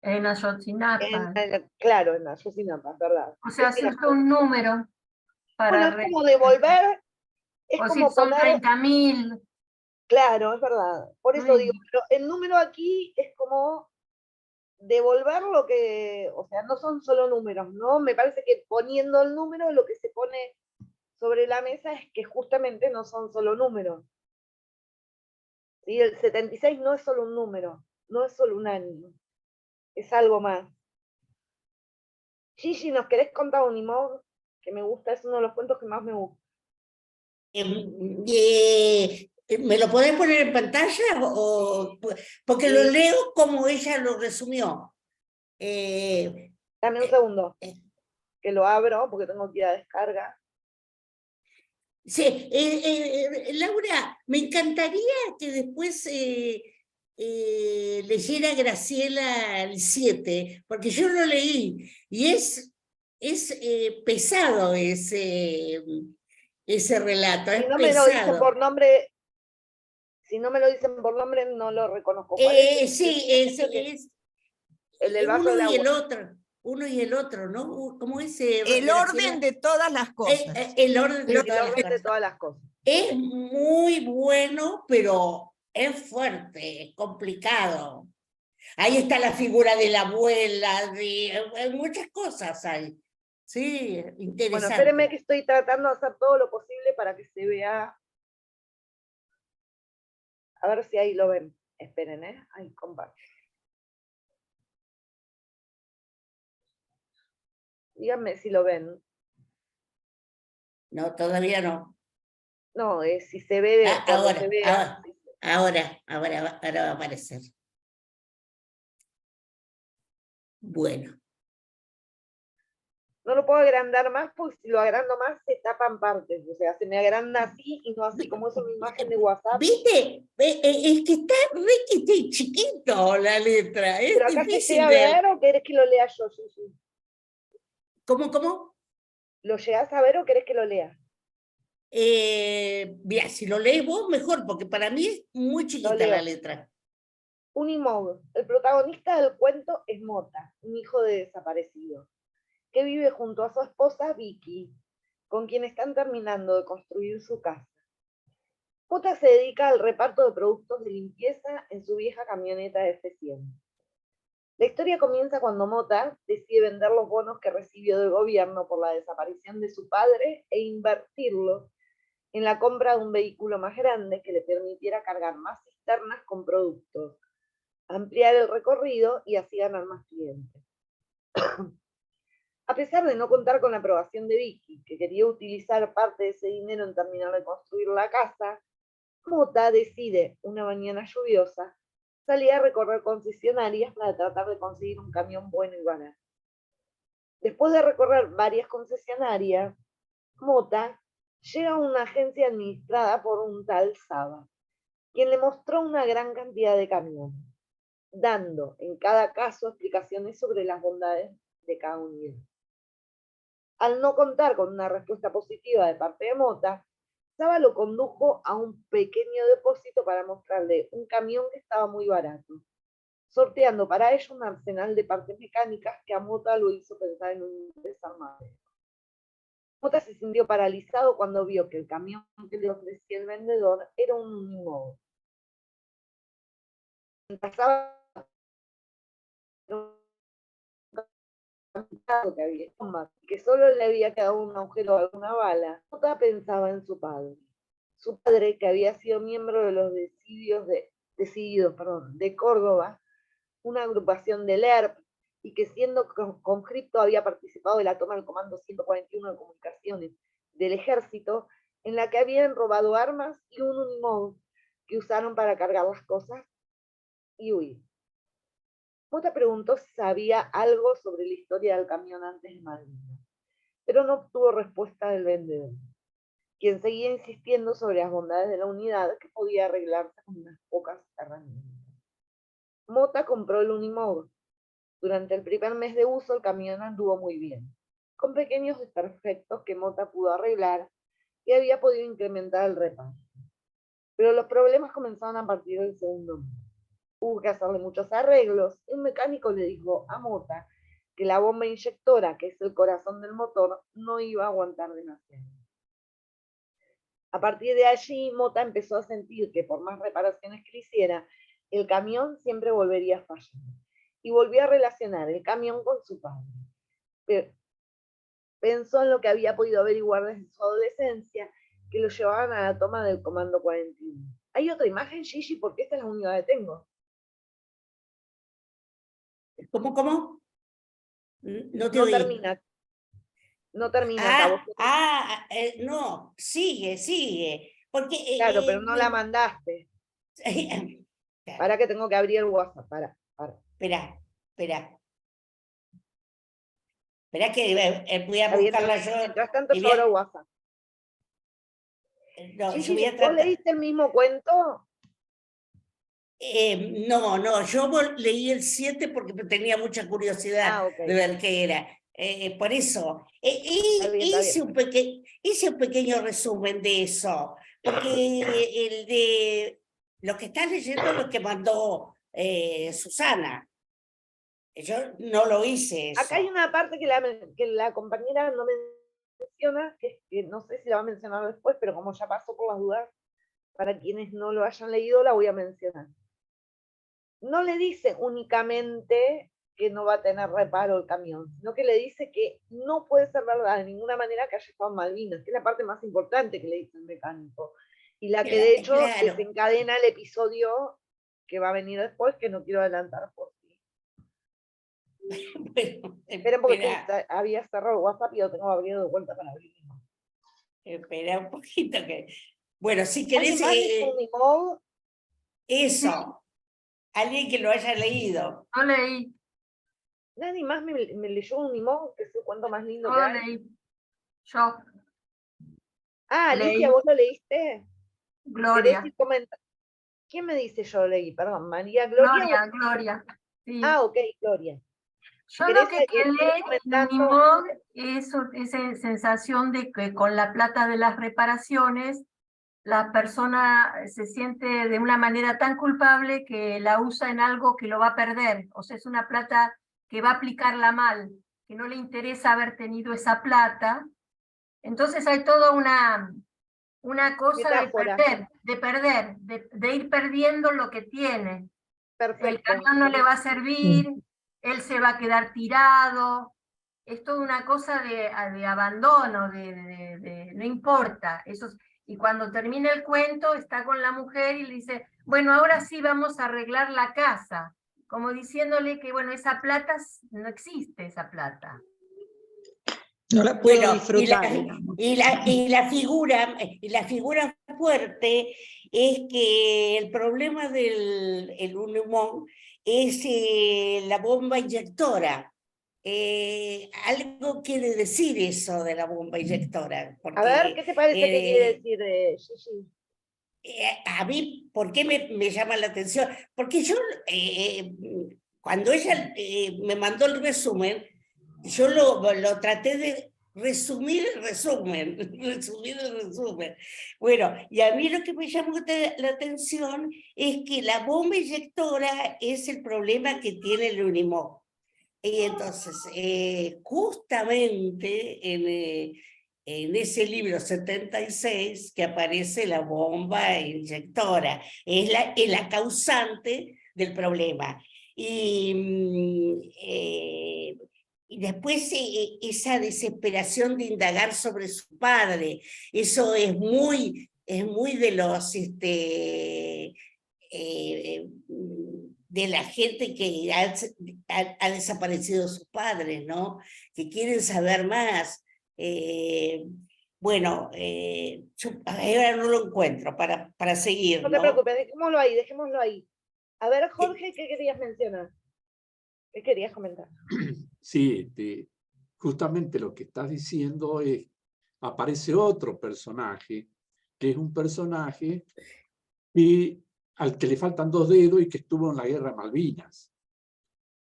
en Ayotzinapa. Claro, en Ayotzinapa, es verdad. O sea, se usa un número para... Bueno, es como devolver, es o como si son poner... 30.000. Claro, es verdad. Por eso digo, pero el número aquí es como devolver lo que, o sea, no son solo números, ¿no? Me parece que poniendo el número, lo que se pone sobre la mesa es que justamente no son solo números. ¿Sí? El 76 no es solo un número, no es solo un año, es algo más. Gigi, ¿nos querés contar un Imog? Que me gusta, es uno de los cuentos que más me gusta. ¿Me lo podés poner en pantalla? Porque Sí. lo leo como ella lo resumió. Dame un segundo, que lo abro porque tengo que ir a descarga. Sí, Laura, me encantaría que después leyera Graciela el 7, porque yo lo leí y es pesado ese relato, Si es no me lo dicen pesado. por nombre, no lo reconozco. ¿Cuál es? Sí, es el del vaso uno de la y el agua. uno y el otro, ¿no? ¿Cómo es? El Graciela? orden de todas las cosas. El orden de todas las cosas. Es muy bueno, pero es fuerte, es complicado. Ahí está la figura de la abuela, muchas cosas hay. Sí, interesante. Bueno, espérenme que estoy tratando de hacer todo lo posible para que se vea. A ver si ahí lo ven. Esperen, ahí comparto. Díganme si lo ven. No, todavía no. No, si se ve cuando ahora, se vea. ahora va a aparecer. Bueno. No lo puedo agrandar más porque si lo agrando más se tapan partes. O sea, se me agranda así y no así, como es una imagen de WhatsApp. ¿Viste? Es que está chiquito la letra. Es Pero acá difícil se llega a ver o querés que lo lea yo, Susi. ¿Cómo? ¿Lo llegás a ver o querés que lo lea? Mira, si lo lees vos, mejor, porque para mí es muy chiquita la letra. Unimog, el protagonista del cuento es Mota, un hijo de desaparecido, que vive junto a su esposa Vicky, con quien están terminando de construir su casa. Mota se dedica al reparto de productos de limpieza en su vieja camioneta F100. La historia comienza cuando Mota decide vender los bonos que recibió del gobierno por la desaparición de su padre e invertirlos en la compra de un vehículo más grande que le permitiera cargar más cisternas con productos, ampliar el recorrido y así ganar más clientes. A pesar de no contar con la aprobación de Vicky, que quería utilizar parte de ese dinero en terminar de construir la casa, Mota decide, una mañana lluviosa, salir a recorrer concesionarias para tratar de conseguir un camión bueno y barato. Después de recorrer varias concesionarias, Mota llega a una agencia administrada por un tal Saba, quien le mostró una gran cantidad de camiones, dando en cada caso explicaciones sobre las bondades de cada unidad. Al no contar con una respuesta positiva de parte de Mota, Saba lo condujo a un pequeño depósito para mostrarle un camión que estaba muy barato, sorteando para ello un arsenal de partes mecánicas que a Mota lo hizo pensar en un desarmadero. Mota se sintió paralizado cuando vio que el camión que le ofrecía el vendedor era un unimóvil. Que solo le había quedado un agujero de alguna bala. Mota pensaba en su padre. Su padre, que había sido miembro de los Decididos de Córdoba, una agrupación del ERP, y que siendo conscripto había participado de la toma del Comando 141 de Comunicaciones del Ejército, en la que habían robado armas y un unimóvil que usaron para cargar las cosas y huir. Mota preguntó si sabía algo sobre la historia del camión antes de Malvinas, pero no obtuvo respuesta del vendedor, quien seguía insistiendo sobre las bondades de la unidad que podía arreglarse con unas pocas herramientas. Mota compró el unimóvil. Durante el primer mes de uso el camión anduvo muy bien, con pequeños desperfectos que Mota pudo arreglar y había podido incrementar el reparto. Pero los problemas comenzaron a partir del segundo mes. Hubo que hacerle muchos arreglos y un mecánico le dijo a Mota que la bomba inyectora, que es el corazón del motor, no iba a aguantar demasiado. A partir de allí, Mota empezó a sentir que por más reparaciones que le hiciera, el camión siempre volvería a fallar. Y volvió a relacionar el camión con su padre. Pero pensó en lo que había podido averiguar desde su adolescencia, que lo llevaban a la toma del Comando 41. ¿Hay otra imagen, Gigi? Porque esta es la única que tengo. ¿Cómo? No te oí. No termina acá. No, sigue. Porque, claro, pero no la mandaste. Para que tengo que abrir el WhatsApp, para. Espera que voy a buscarla yo. Mientras tanto, yo abro WhatsApp. No, Gigi, yo voy a tratar. ¿vos leíste el mismo cuento? No, yo leí el 7 porque tenía mucha curiosidad de ver qué era. Por eso, hice un pequeño resumen de eso, porque el de lo que estás leyendo es lo que mandó Susana. Yo no lo hice eso. Acá hay una parte que la compañera no menciona, que no sé si la va a mencionar después, pero como ya pasó por las dudas, para quienes no lo hayan leído, la voy a mencionar. No le dice únicamente que no va a tener reparo el camión, sino que le dice que no puede ser verdad de ninguna manera que haya estado en Malvinas, que es la parte más importante que le dice el mecánico. Y la que de hecho desencadena el episodio que va a venir después, que no quiero adelantar por sí. Bueno, esperen porque había cerrado WhatsApp y lo tengo abrido de vuelta para abrir. Espera un poquito que... Bueno, si querés... Eso. Alguien que lo haya leído. No leí. Nadie más me leyó Unimog, que es el cuento más lindo que hay. Leí. Yo. Alicia, ¿vos lo leíste? Gloria. ¿Quién me dice yo leí? Perdón, María Gloria. Gloria. Sí. Ok, Gloria. Yo lo que leí Unimog es esa sensación de que con la plata de las reparaciones la persona se siente de una manera tan culpable que la usa en algo que lo va a perder. O sea, es una plata que va a aplicarla mal, que no le interesa haber tenido esa plata, Entonces hay toda una cosa Metáfora. de ir perdiendo lo que tiene. El Perfecto. camión no le va a servir, él se va a quedar tirado. Es toda una cosa de abandono, no importa. Y cuando termina el cuento, está con la mujer y le dice, bueno, ahora sí vamos a arreglar la casa. Como diciéndole que, bueno, esa plata, no existe esa plata. No la puedo Bueno, disfrutar, digamos. y la figura fuerte es que el problema del Unimog es la bomba inyectora. Algo quiere decir eso de la bomba inyectora. Porque, A ver, ¿qué te parece que quiere decir, Gigi? a mí, ¿por qué me llama la atención? Porque yo, cuando ella me mandó el resumen, yo lo traté de resumir el resumen, resumir el resumen. Bueno, y a mí lo que me llamó la atención es que la bomba inyectora es el problema que tiene el Unimog. Y entonces, justamente en ese libro 76 que aparece la bomba inyectora, es la causante del problema. Y después esa desesperación de indagar sobre su padre, eso es muy de los de la gente que ha desaparecido sus padres, ¿no? Que quieren saber más. Bueno, yo ahora no lo encuentro para seguir, No te preocupes, dejémoslo ahí. A ver, Jorge, ¿qué querías mencionar? ¿Qué querías comentar? Sí, justamente lo que estás diciendo es, aparece otro personaje, que es un personaje al que le faltan 2 dedos y que estuvo en la guerra de Malvinas.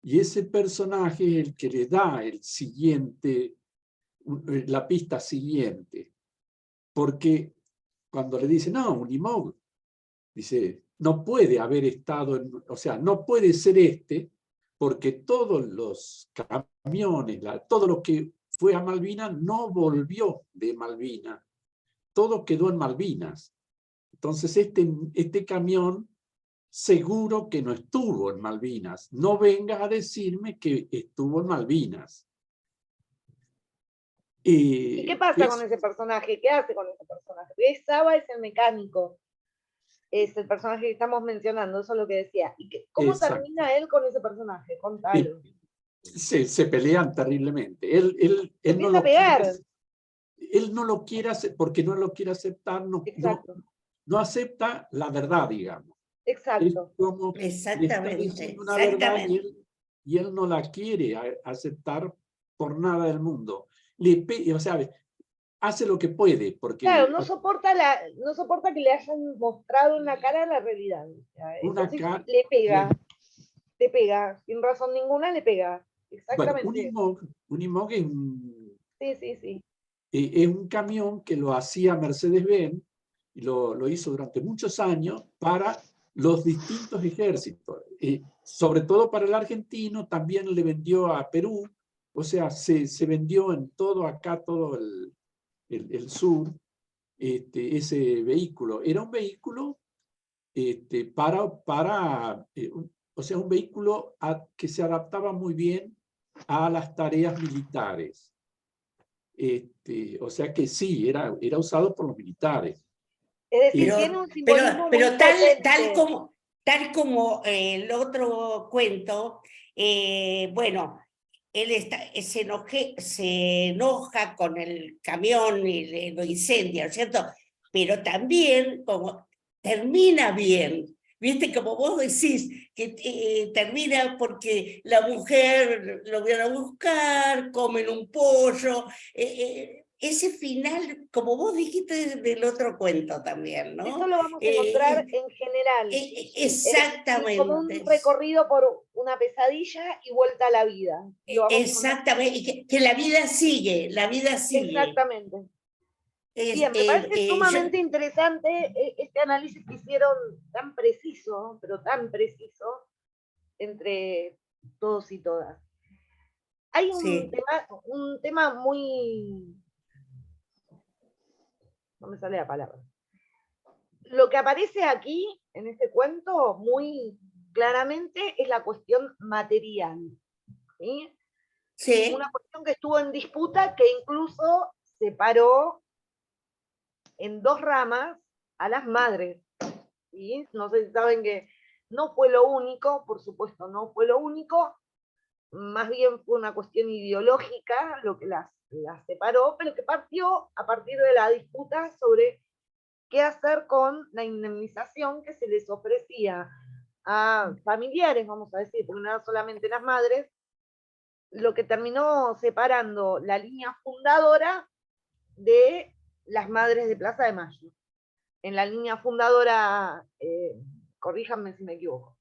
Y ese personaje es el que le da la pista siguiente. Porque cuando le dice, no, Unimog, dice, no puede haber estado, o sea, no puede ser porque todos los camiones, todo lo que fue a Malvinas no volvió de Malvinas. Todo quedó en Malvinas. Entonces este camión seguro que no estuvo en Malvinas. No vengas a decirme que estuvo en Malvinas. ¿Y qué pasa con ese personaje? ¿Qué hace con ese personaje? Saba es el mecánico. Es el personaje que estamos mencionando, eso es lo que decía. ¿Y cómo termina él con ese personaje? Contalo. Se pelean terriblemente. Él no lo quiere. Él no lo quiere hacer porque no lo quiere aceptar, no acepta la verdad, digamos. Exacto. Es como exactamente. Una verdad y él no la quiere aceptar por nada del mundo. O sea, hace lo que puede. Porque, claro, no soporta que le hayan mostrado en la cara la realidad. Le pega, sin razón ninguna le pega. Exactamente. Bueno, Unimog es es un camión que lo hacía Mercedes-Benz, y lo hizo durante muchos años para los distintos ejércitos. Sobre todo para el argentino, también le vendió a Perú, o sea, se vendió en todo el sur, ese vehículo. Era un vehículo o sea, un vehículo que se adaptaba muy bien a las tareas militares. O sea que sí, era usado por los militares. Es decir, tiene un simbolismo muy tal como el otro cuento, bueno, él se enoja con el camión y lo incendia, ¿no es cierto? Pero también como termina bien. Viste, como vos decís, que termina porque la mujer lo viene a buscar, comen un pollo. Ese final, como vos dijiste del otro cuento también, ¿no? Eso lo vamos a encontrar en general. Exactamente. Como un recorrido por una pesadilla y vuelta a la vida. Exactamente, y que la vida sigue, Exactamente. Bien, me parece sumamente interesante este análisis que hicieron tan preciso, pero tan preciso, entre todos y todas. Hay un tema muy no me sale la palabra. Lo que aparece aquí, en este cuento, muy claramente, es la cuestión material. ¿Sí? Sí. Una cuestión que estuvo en disputa, que incluso separó en dos ramas a las madres. ¿Sí? No sé si saben que no fue lo único, por supuesto, no fue lo único, más bien fue una cuestión ideológica lo que las separó, pero que partió a partir de la disputa sobre qué hacer con la indemnización que se les ofrecía a familiares, vamos a decir, porque no era solamente las madres, lo que terminó separando la línea fundadora de las madres de Plaza de Mayo. En la línea fundadora, corríjanme si me equivoco,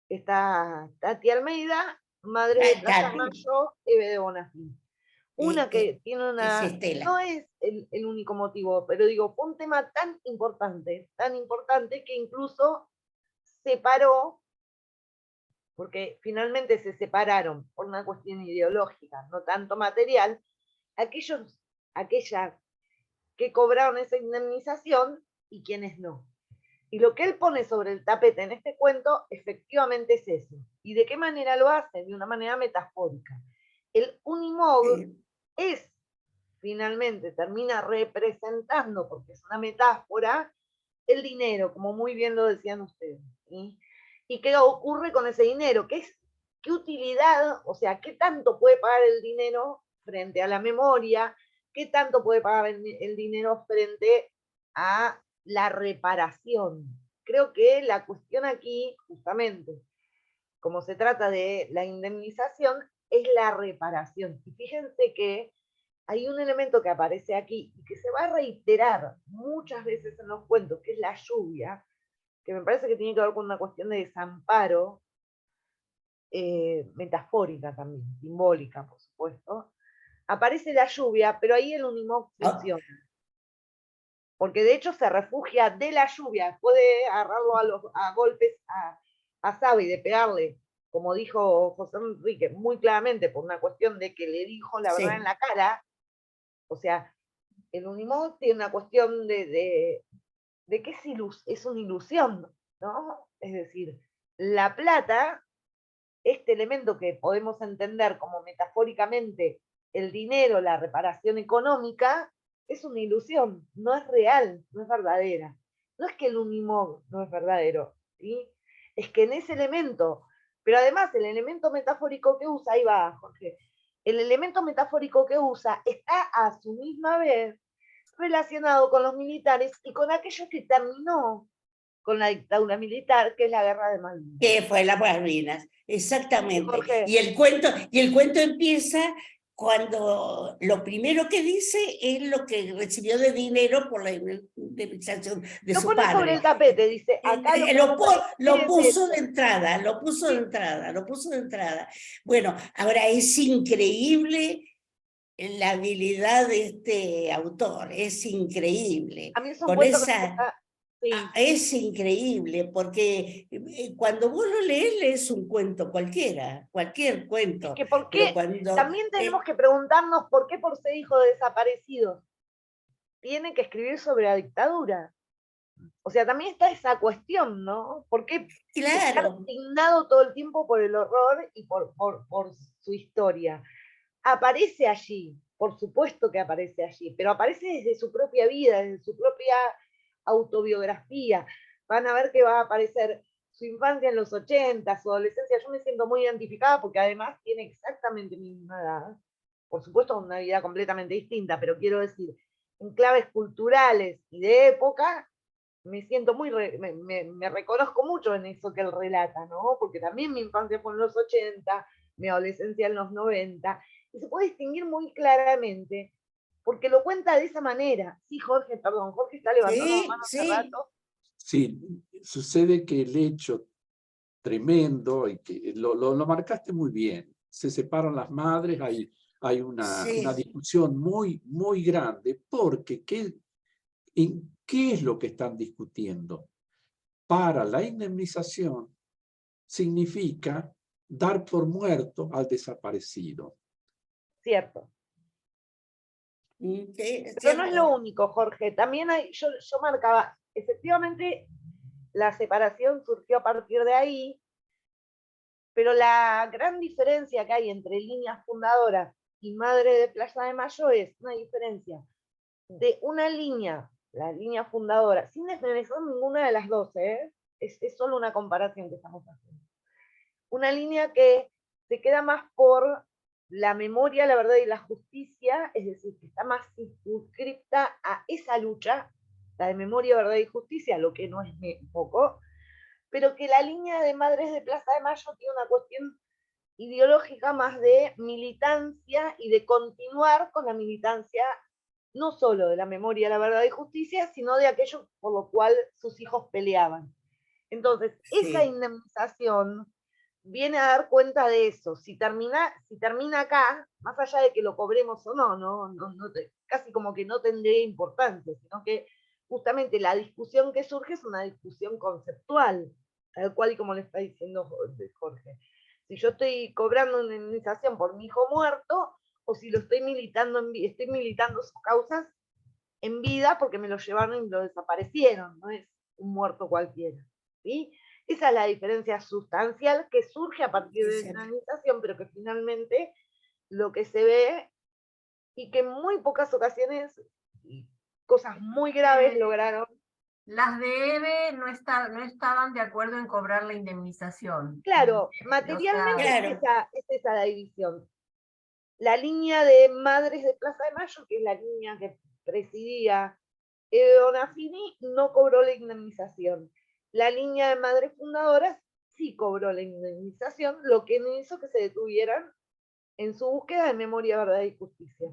está Tati Almeida, madre de Plaza de Mayo, Eve de Bonafini. Una que tiene una... No es el único motivo, pero digo, fue un tema tan importante que incluso separó, porque finalmente se separaron por una cuestión ideológica, no tanto material, aquellas que cobraron esa indemnización y quienes no. Y lo que él pone sobre el tapete en este cuento, efectivamente es eso. ¿Y de qué manera lo hace? De una manera metafórica. El Unimog es, finalmente, termina representando, porque es una metáfora, el dinero, como muy bien lo decían ustedes. ¿Sí? ¿Y qué ocurre con ese dinero? ¿Qué utilidad, o sea, qué tanto puede pagar el dinero frente a la memoria? ¿Qué tanto puede pagar el dinero frente a la reparación? Creo que la cuestión aquí, justamente, como se trata de la indemnización, es la reparación. Y fíjense que hay un elemento que aparece aquí y que se va a reiterar muchas veces en los cuentos, que es la lluvia, que me parece que tiene que ver con una cuestión de desamparo, metafórica también, simbólica, por supuesto. Aparece la lluvia, pero ahí el Unimog funciona. Porque de hecho se refugia de la lluvia, puede agarrarlo a golpes a Sabe y de pegarle, como dijo José Enrique, muy claramente, por una cuestión de que le dijo la verdad en la cara. O sea, el Unimog tiene una cuestión de que es una ilusión, ¿no? Es decir, la plata, este elemento que podemos entender como metafóricamente el dinero, la reparación económica, es una ilusión, no es real, no es verdadera. No es que el Unimog no es verdadero, ¿sí? Es que en ese elemento, pero además el elemento metafórico que usa, ahí va, Jorge, el elemento metafórico que usa está a su misma vez relacionado con los militares y con aquello que terminó con la dictadura militar, que es la guerra de Malvinas. Que fue las Malvinas, exactamente. Jorge. Y el cuento empieza cuando lo primero que dice es lo que recibió de dinero por la indemnización de su padre. Lo pone sobre el tapete, dice, acá lo puso de entrada, lo puso de entrada. Bueno, ahora es increíble la habilidad de este autor, es increíble. A mí es un con cuento esa... Es increíble, porque cuando vos lo lees un cuento cualquier cuento. Es que ¿por qué? Cuando, también tenemos que preguntarnos por qué por ser hijo de desaparecidos tiene que escribir sobre la dictadura. O sea, también está esa cuestión, ¿no? ¿Por qué estar indignado todo el tiempo por el horror y por su historia? Aparece allí, por supuesto que aparece allí, pero aparece desde su propia vida, desde su propia autobiografía. Van a ver que va a aparecer su infancia en los 80, su adolescencia. Yo me siento muy identificada porque además tiene exactamente mi misma edad. Por supuesto, una vida completamente distinta, pero quiero decir, en claves culturales y de época, me siento me reconozco mucho en eso que él relata, ¿no? Porque también mi infancia fue en los 80, mi adolescencia en los 90, y se puede distinguir muy claramente porque lo cuenta de esa manera. Sí, Jorge, perdón, Jorge está levantando la mano hace rato. Sí, sucede que el hecho tremendo, y que lo marcaste muy bien, se separan las madres, hay una discusión muy, muy grande, porque ¿qué es lo que están discutiendo? Para la indemnización significa dar por muerto al desaparecido. Cierto. Sí, es Pero no es lo cierto. único, Jorge. También hay, yo marcaba, efectivamente, la separación surgió a partir de ahí, pero la gran diferencia que hay entre líneas fundadoras y Madre de Plaza de Mayo es una diferencia de una línea, la línea fundadora, sin desmerecer ninguna de las dos, es solo una comparación que estamos haciendo. Una línea que se queda más por la memoria, la verdad y la justicia, es decir, que está más circunscripta a esa lucha, la de memoria, verdad y justicia, lo que no es poco, pero que la línea de Madres de Plaza de Mayo tiene una cuestión ideológica más de militancia y de continuar con la militancia no solo de la memoria, la verdad y justicia, sino de aquello por lo cual sus hijos peleaban. Entonces, esa Sí. indemnización viene a dar cuenta de eso. Si termina acá, más allá de que lo cobremos o no, casi como que no tendría importancia, sino que justamente la discusión que surge es una discusión conceptual, tal cual y como le está diciendo Jorge. Si yo estoy cobrando una indemnización por mi hijo muerto, o si lo estoy militando sus causas en vida porque me lo llevaron y lo desaparecieron, no es un muerto cualquiera. ¿Sí? Esa es la diferencia sustancial que surge a partir de la indemnización, pero que finalmente lo que se ve y que en muy pocas ocasiones cosas muy graves lograron. Las de EVE no estaban de acuerdo en cobrar la indemnización. Claro, materialmente O sea, es esa la división. La línea de Madres de Plaza de Mayo, que es la línea que presidía Donafini, no cobró la indemnización. La línea de Madres Fundadoras sí cobró la indemnización, lo que no hizo que se detuvieran en su búsqueda de memoria, verdad y justicia.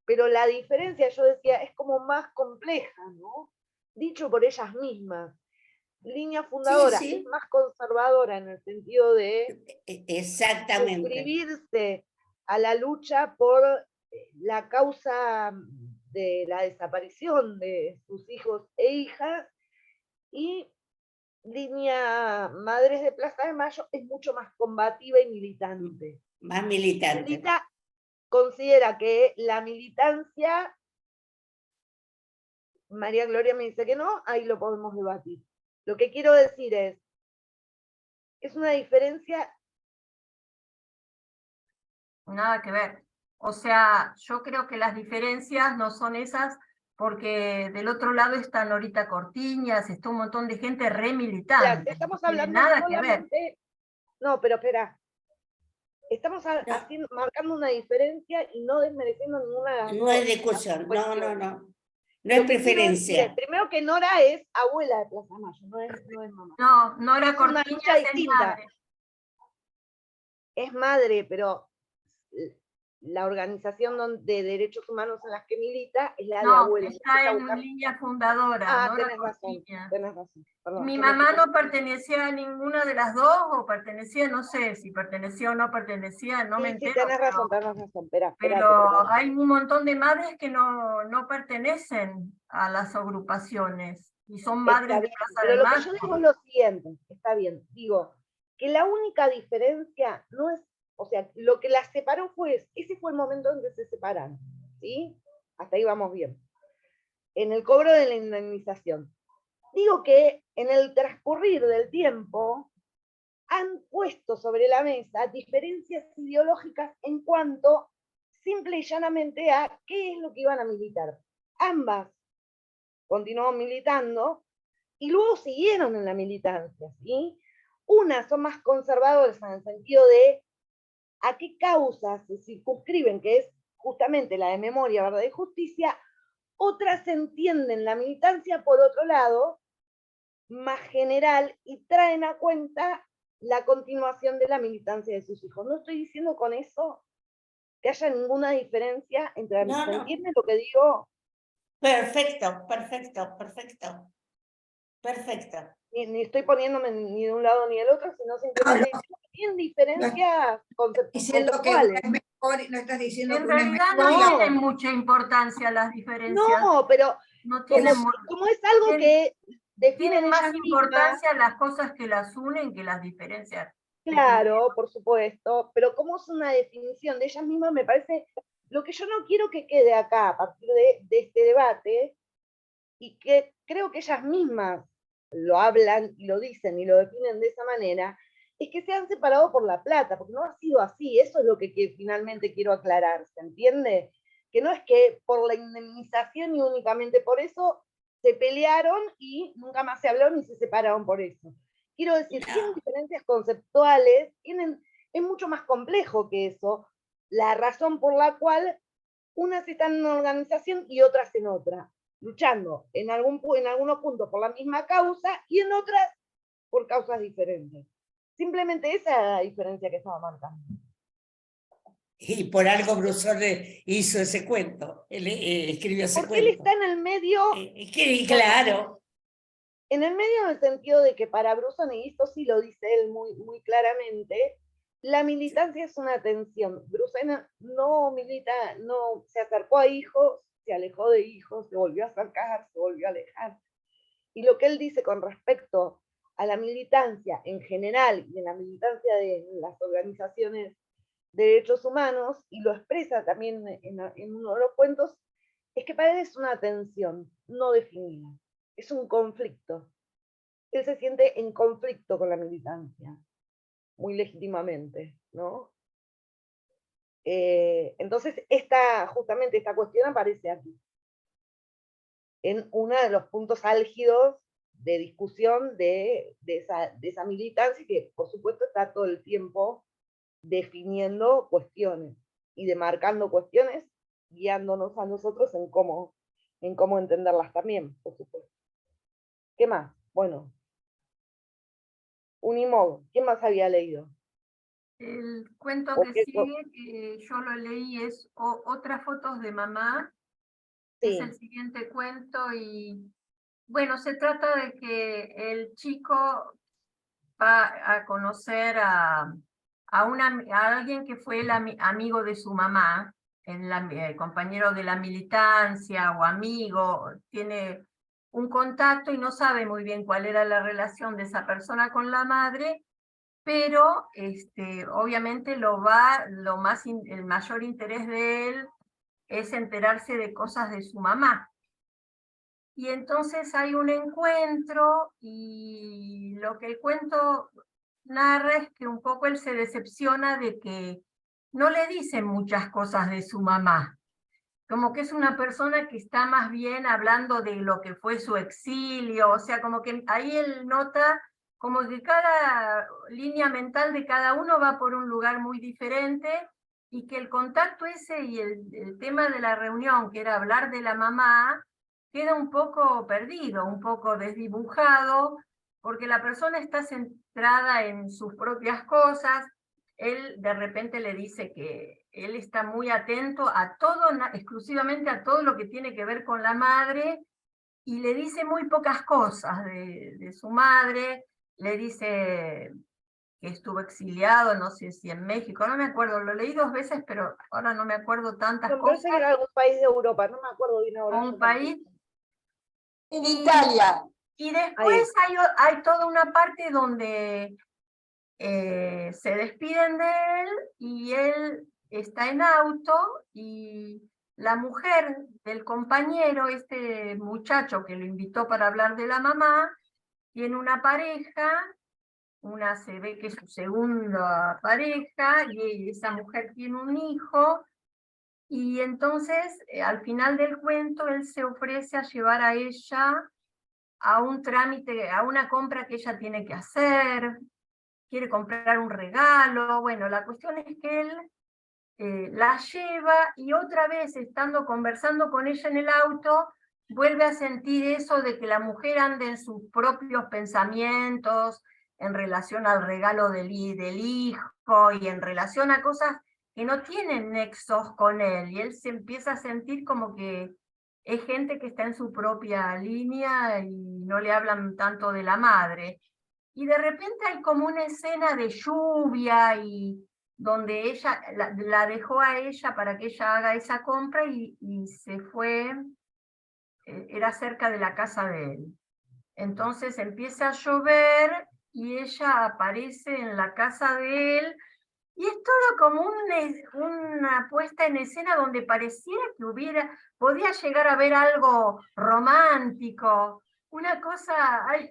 Pero la diferencia, yo decía, es como más compleja, ¿no? Dicho por ellas mismas. Línea fundadora Sí, sí. es más conservadora en el sentido de Exactamente. suscribirse a la lucha por la causa de la desaparición de sus hijos e hijas, y línea Madres de Plaza de Mayo es mucho más combativa y militante. Más militante. Considera que la militancia, María Gloria me dice que no, ahí lo podemos debatir. Lo que quiero decir es una diferencia. nada que ver. O sea, yo creo que las diferencias no son esas, porque del otro lado está Norita Cortiñas, está un montón de gente re militante. Estamos No tiene hablando nada que ver. solamente. No, pero espera. Estamos marcando una diferencia y no desmereciendo ninguna de las No es discusión, no. No es preferencia. Primero que Nora es abuela de Plaza Mayo, no es mamá. No, Nora Es una lucha Cortiñas es distinta. madre. Es madre, pero la organización de derechos humanos en las que milita es la de abuela. Está en línea fundadora. Nora tenés razón. Perdón, Mi mamá no pertenecía a ninguna de las dos, o pertenecía, no sé si pertenecía o no pertenecía, no me entero. Tenés razón. Pero hay un montón de madres que no pertenecen a las agrupaciones y son madres de Plaza de Mayo. Pero lo que yo digo es lo siguiente, está bien, digo que la única diferencia no es, o sea, lo que las separó ese fue el momento en que se separaron, ¿sí? Hasta ahí vamos bien. En el cobro de la indemnización. Digo que en el transcurrir del tiempo han puesto sobre la mesa diferencias ideológicas en cuanto simple y llanamente a qué es lo que iban a militar. Ambas continuaron militando y luego siguieron en la militancia, ¿sí? Unas son más conservadoras en el sentido de a qué causas se circunscriben, que es justamente la de memoria, verdad y justicia. Otras entienden la militancia, por otro lado, más general, y traen a cuenta la continuación de la militancia de sus hijos. No estoy diciendo con eso que haya ninguna diferencia entre las dos. ¿Entienden lo que digo? Perfecto. Ni estoy poniéndome ni de un lado ni del otro, sino simplemente tienen diferencias conceptuales. No estás diciendo en que una es realidad mejor. no tienen mucha importancia las diferencias. No, pero no tienen, como es algo que tienen más importancia las cosas que las unen que las diferencias. Claro, por supuesto, pero como es una definición de ellas mismas, me parece Lo que yo no quiero que quede acá a partir de este debate, y que creo que ellas mismas lo hablan y lo dicen y lo definen de esa manera, es que se han separado por la plata, porque no ha sido así. Eso es lo que finalmente quiero aclarar, ¿se entiende? Que no es que por la indemnización y únicamente por eso se pelearon y nunca más se hablaron y se separaron por eso. Quiero decir, tienen diferencias conceptuales, es mucho más complejo que eso, la razón por la cual unas están en una organización y otras en otra, luchando en algunos puntos por la misma causa y en otras por causas diferentes. Simplemente esa es la diferencia que estaba marcando. Y por algo Brusón hizo ese cuento, él escribió ese Porque cuento. él está en el medio. Claro. En el medio, en el sentido de que para Brusón, y esto sí lo dice él muy, muy claramente, la militancia es una tensión. Brusón no milita, no se acercó a hijos, se alejó de hijos, se volvió a acercar, se volvió a alejar. Y lo que él dice con respecto a la militancia en general y en la militancia de las organizaciones de derechos humanos, y lo expresa también en uno de los cuentos, es que para él es una tensión no definida, es un conflicto. Él se siente en conflicto con la militancia, muy legítimamente, ¿no? Entonces, justamente esta cuestión aparece aquí, en uno de los puntos álgidos de discusión de esa militancia, que por supuesto está todo el tiempo definiendo cuestiones y demarcando cuestiones, guiándonos a nosotros en cómo entenderlas también, por supuesto. ¿Qué más? Bueno, Unimog, ¿quién más había leído? El cuento que sigue, yo lo leí, es Otras fotos de mamá. Sí. Es el siguiente cuento y, bueno, se trata de que el chico va a conocer a alguien que fue el amigo de su mamá, compañero de la militancia o amigo, tiene un contacto y no sabe muy bien cuál era la relación de esa persona con la madre, pero obviamente el mayor interés de él es enterarse de cosas de su mamá. Y entonces hay un encuentro y lo que el cuento narra es que un poco él se decepciona de que no le dicen muchas cosas de su mamá. Como que es una persona que está más bien hablando de lo que fue su exilio, o sea, como que ahí él nota como que cada línea mental de cada uno va por un lugar muy diferente y que el contacto ese y el tema de la reunión, que era hablar de la mamá, queda un poco perdido, un poco desdibujado, porque la persona está centrada en sus propias cosas. Él de repente le dice que él está muy atento a todo, exclusivamente a todo lo que tiene que ver con la madre, y le dice muy pocas cosas de su madre. Le dice que estuvo exiliado, no sé si en México, no me acuerdo, lo leí 2 veces, pero ahora no me acuerdo tantas cosas. Parece que era algún país de Europa, no me acuerdo bien ahora. Un país. En Italia. Y después hay toda una parte donde se despiden de él y él está en auto y la mujer del compañero, este muchacho que lo invitó para hablar de la mamá, tiene una pareja, se ve que es su segunda pareja, y esa mujer tiene un hijo, y entonces al final del cuento él se ofrece a llevar a ella a un trámite, a una compra que ella tiene que hacer, quiere comprar un regalo. Bueno, la cuestión es que él la lleva y otra vez, conversando con ella en el auto, vuelve a sentir eso de que la mujer anda en sus propios pensamientos en relación al regalo del hijo y en relación a cosas que no tienen nexos con él. Y él se empieza a sentir como que es gente que está en su propia línea y no le hablan tanto de la madre. Y de repente hay como una escena de lluvia y donde ella la dejó a ella para que ella haga esa compra y se fue, era cerca de la casa de él. Entonces empieza a llover y ella aparece en la casa de él Y es todo como una puesta en escena donde pareciera que podía llegar a haber algo romántico, una cosa, es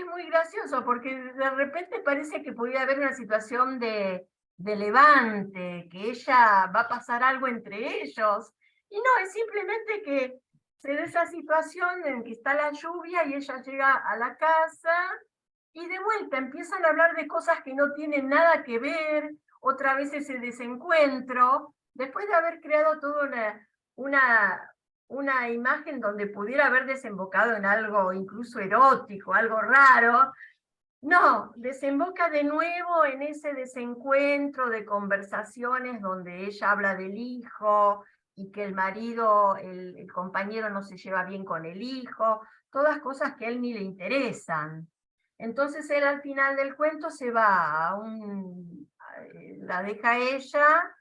muy gracioso, porque de repente parece que podía haber una situación de levante, que ella va a pasar algo entre ellos, y no, es simplemente que se da esa situación en que está la lluvia y ella llega a la casa, y de vuelta empiezan a hablar de cosas que no tienen nada que ver, otra vez ese desencuentro, después de haber creado toda una imagen donde pudiera haber desembocado en algo incluso erótico, algo raro. No, desemboca de nuevo en ese desencuentro de conversaciones donde ella habla del hijo y que el marido, el compañero no se lleva bien con el hijo, todas cosas que a él ni le interesan. Entonces él al final del cuento se va la deja ella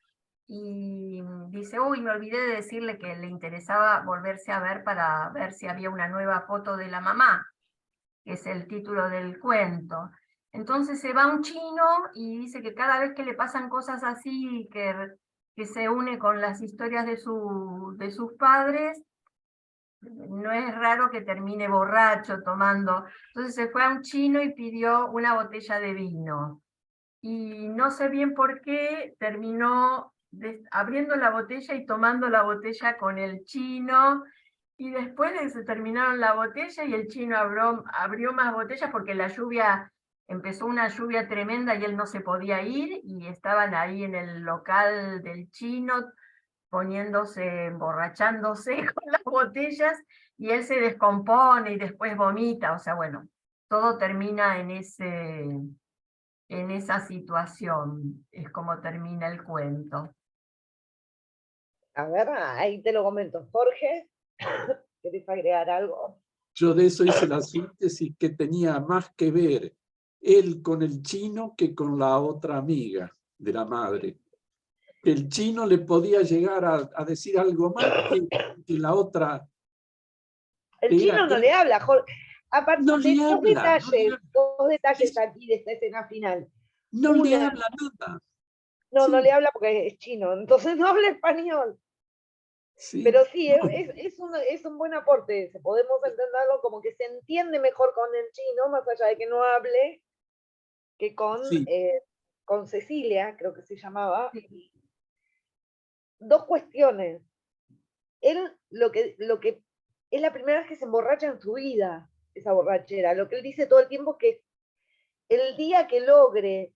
y dice, uy, me olvidé de decirle que le interesaba volverse a ver para ver si había una nueva foto de la mamá, que es el título del cuento. Entonces se va un chino y dice que cada vez que le pasan cosas así, que se une con las historias de sus padres, no es raro que termine borracho tomando. Entonces se fue a un chino y pidió una botella de vino. Y no sé bien por qué terminó abriendo la botella y tomando la botella con el chino. Y después de que se terminaron la botella y el chino abrió más botellas porque empezó una lluvia tremenda y él no se podía ir y estaban ahí en el local del chino emborrachándose con las botellas y él se descompone y después vomita, o sea, bueno, todo termina en esa situación, es como termina el cuento. A ver, ahí te lo comento. Jorge, ¿querés agregar algo? Yo de eso hice la síntesis, que tenía más que ver él con el chino que con la otra amiga de la madre. El chino le podía llegar a decir algo más que la otra. El chino no le habla, Jorge. Aparte, No le habla, dos detalles aquí de esta escena final. no le habla nada. No, Sí. no le habla porque es chino, entonces no habla español. Sí. Pero sí, es un buen aporte. Podemos entenderlo como que se entiende mejor con el chino, más allá de que no hable, que con Cecilia, creo que se llamaba. Dos cuestiones. Él, lo que es la primera vez que se emborracha en su vida, esa borrachera. Lo que él dice todo el tiempo es que el día que logre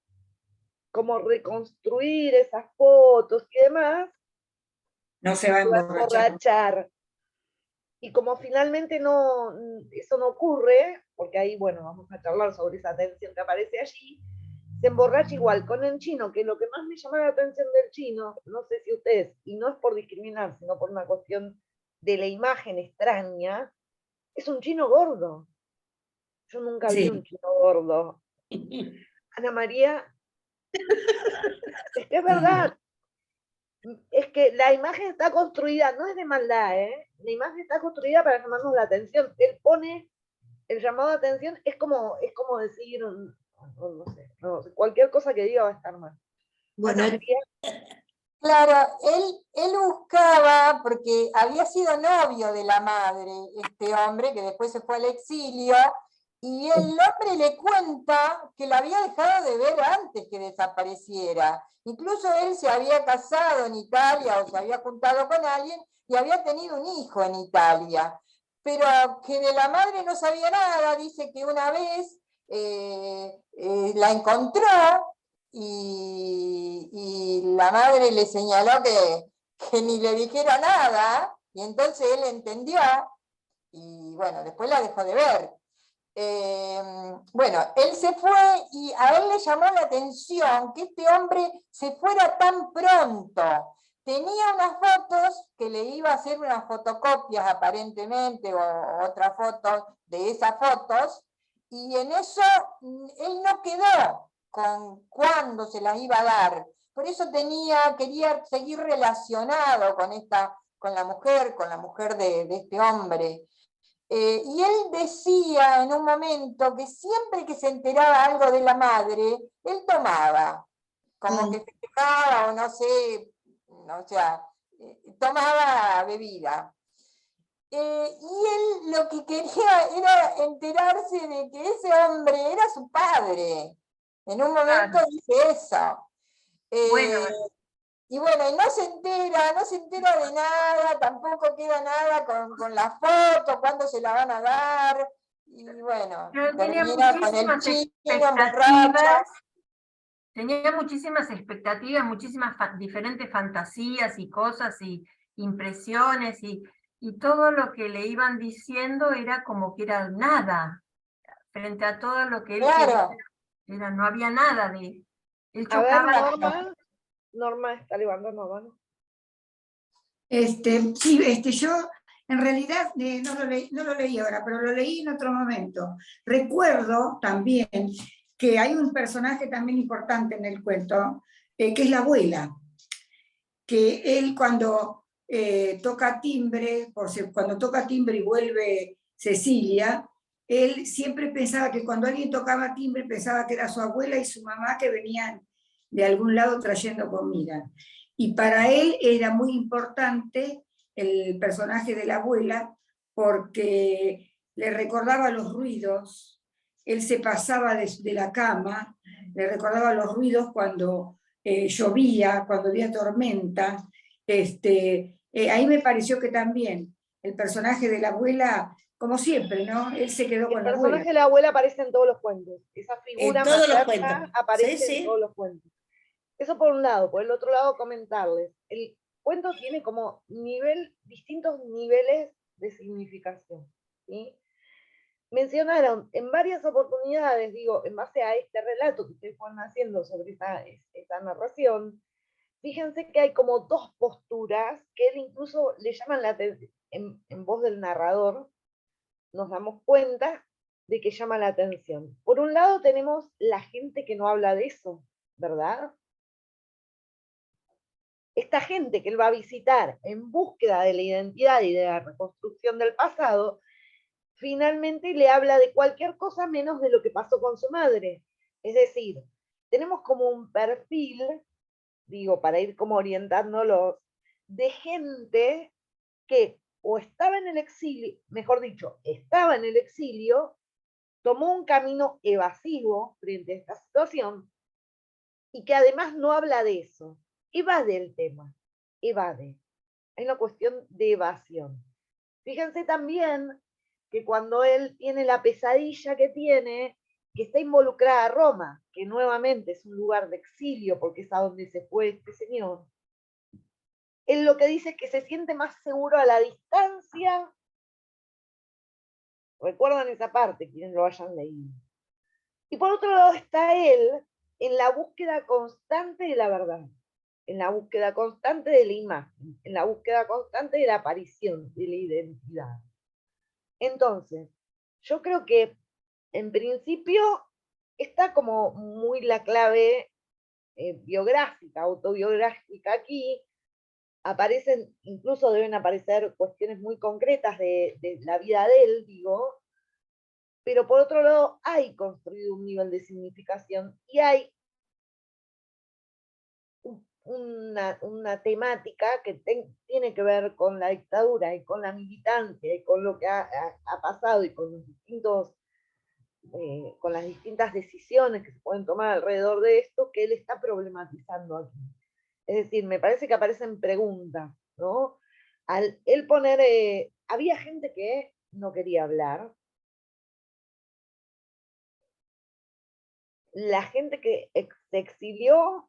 como reconstruir esas fotos y demás, no se va a emborrachar. Y como finalmente eso no ocurre, porque ahí, bueno, vamos a charlar sobre esa tensión que aparece allí, se emborracha igual con el chino, que lo que más me llama la atención del chino, no sé si ustedes, y no es por discriminar, sino por una cuestión de la imagen extraña, es un chino gordo. Yo nunca vi un chino gordo. Ana María, es que es verdad. Es que la imagen está construida, no es de maldad, la imagen está construida para llamarnos la atención. Él pone el llamado de atención, es como decir, no sé, cualquier cosa que diga va a estar mal. Bueno, claro, él buscaba, porque había sido novio de la madre, este hombre, que después se fue al exilio, y el hombre le cuenta que la había dejado de ver antes que desapareciera. Incluso él se había casado en Italia o se había juntado con alguien y había tenido un hijo en Italia. Pero que de la madre no sabía nada, dice que una vez la encontró y la madre le señaló que ni le dijera nada, y entonces él entendió, y bueno, después la dejó de ver. Bueno, él se fue y a él le llamó la atención que este hombre se fuera tan pronto. Tenía unas fotos que le iba a hacer unas fotocopias aparentemente, o otras fotos de esas fotos, y en eso él no quedó con cuándo se las iba a dar. Por eso quería seguir relacionado con la mujer de este hombre. Y él decía en un momento que siempre que se enteraba algo de la madre, él tomaba. como que festejaba o no sé, o sea, tomaba bebida. Y él lo que quería era enterarse de que ese hombre era su padre. En un momento dice eso. Bueno. Y bueno, y no se entera de nada, tampoco queda nada con la foto, cuándo se la van a dar. Y bueno, Yo tenía termina con el muchísimas chino expectativas, borracho. tenía muchísimas expectativas, muchísimas diferentes fantasías y cosas y impresiones y todo lo que le iban diciendo era como que era nada, frente a todo lo que él Claro. quería, no había nada de... Él A ver, chocaba... Norma está levantando mano. Sí, yo en realidad no lo leí ahora, pero lo leí en otro momento. Recuerdo también que hay un personaje también importante en el cuento, que es la abuela, que él cuando toca timbre, cuando toca timbre y vuelve Cecilia, él siempre pensaba que cuando alguien tocaba timbre pensaba que era su abuela y su mamá que venían de algún lado trayendo comida. Y para él era muy importante el personaje de la abuela porque le recordaba los ruidos, él se pasaba de la cama, le recordaba los ruidos cuando llovía, cuando había tormenta. Ahí me pareció que también el personaje de la abuela, como siempre, ¿no? Él se quedó con la abuela. El personaje de la abuela aparece en todos los cuentos. Esa figura materna aparece en todos los cuentos. Eso por un lado. Por el otro lado, comentarles. El cuento tiene como distintos niveles de significación. ¿Sí? Mencionaron en varias oportunidades, digo, en base a este relato que ustedes fueron haciendo sobre esta narración, fíjense que hay como dos posturas que él incluso le llaman la atención, en voz del narrador, nos damos cuenta de que llama la atención. Por un lado tenemos la gente que no habla de eso, ¿verdad? Esta gente que él va a visitar en búsqueda de la identidad y de la reconstrucción del pasado, finalmente le habla de cualquier cosa menos de lo que pasó con su madre. Es decir, tenemos como un perfil, digo, para ir como orientándolos, de gente que o estaba en el exilio, mejor dicho, estaba en el exilio, tomó un camino evasivo frente a esta situación y que además no habla de eso, evade el tema, evade. Es una cuestión de evasión. Fíjense también que cuando él tiene la pesadilla que tiene, que está involucrada a Roma, que nuevamente es un lugar de exilio porque es a donde se fue este señor, él lo que dice es que se siente más seguro a la distancia. Recuerdan esa parte, quienes lo hayan leído. Y por otro lado está él en la búsqueda constante de la verdad, en la búsqueda constante de la imagen, en la búsqueda constante de la aparición, de la identidad. Entonces, yo creo que en principio está como muy la clave biográfica, autobiográfica aquí. Aparecen, incluso deben aparecer cuestiones muy concretas de la vida de él, digo, pero por otro lado hay construido un nivel de significación y hay una temática que tiene que ver con la dictadura y con la militancia y con lo que ha pasado y con los distintos con las distintas decisiones que se pueden tomar alrededor de esto que él está problematizando aquí. Es decir, me parece que aparecen preguntas, ¿no? Al él poner, había gente que no quería hablar, la gente que se exilió,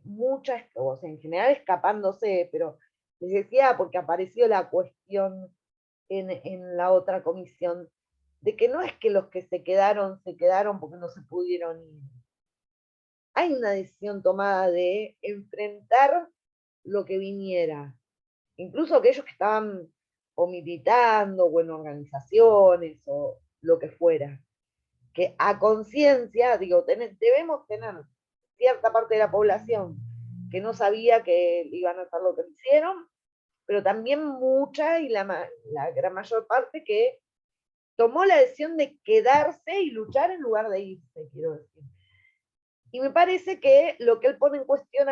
muchas, o sea, en general escapándose, pero les decía porque apareció la cuestión en la otra comisión, de que no es que los que se quedaron porque no se pudieron ir. Hay una decisión tomada de enfrentar lo que viniera. Incluso aquellos que estaban o militando o en organizaciones o lo que fuera. Que a conciencia, digo, debemos tener cierta parte de la población que no sabía que iban a hacer lo que hicieron, pero también mucha y la gran mayor parte que tomó la decisión de quedarse y luchar en lugar de irse, quiero decir. Y me parece que lo que él pone en cuestión,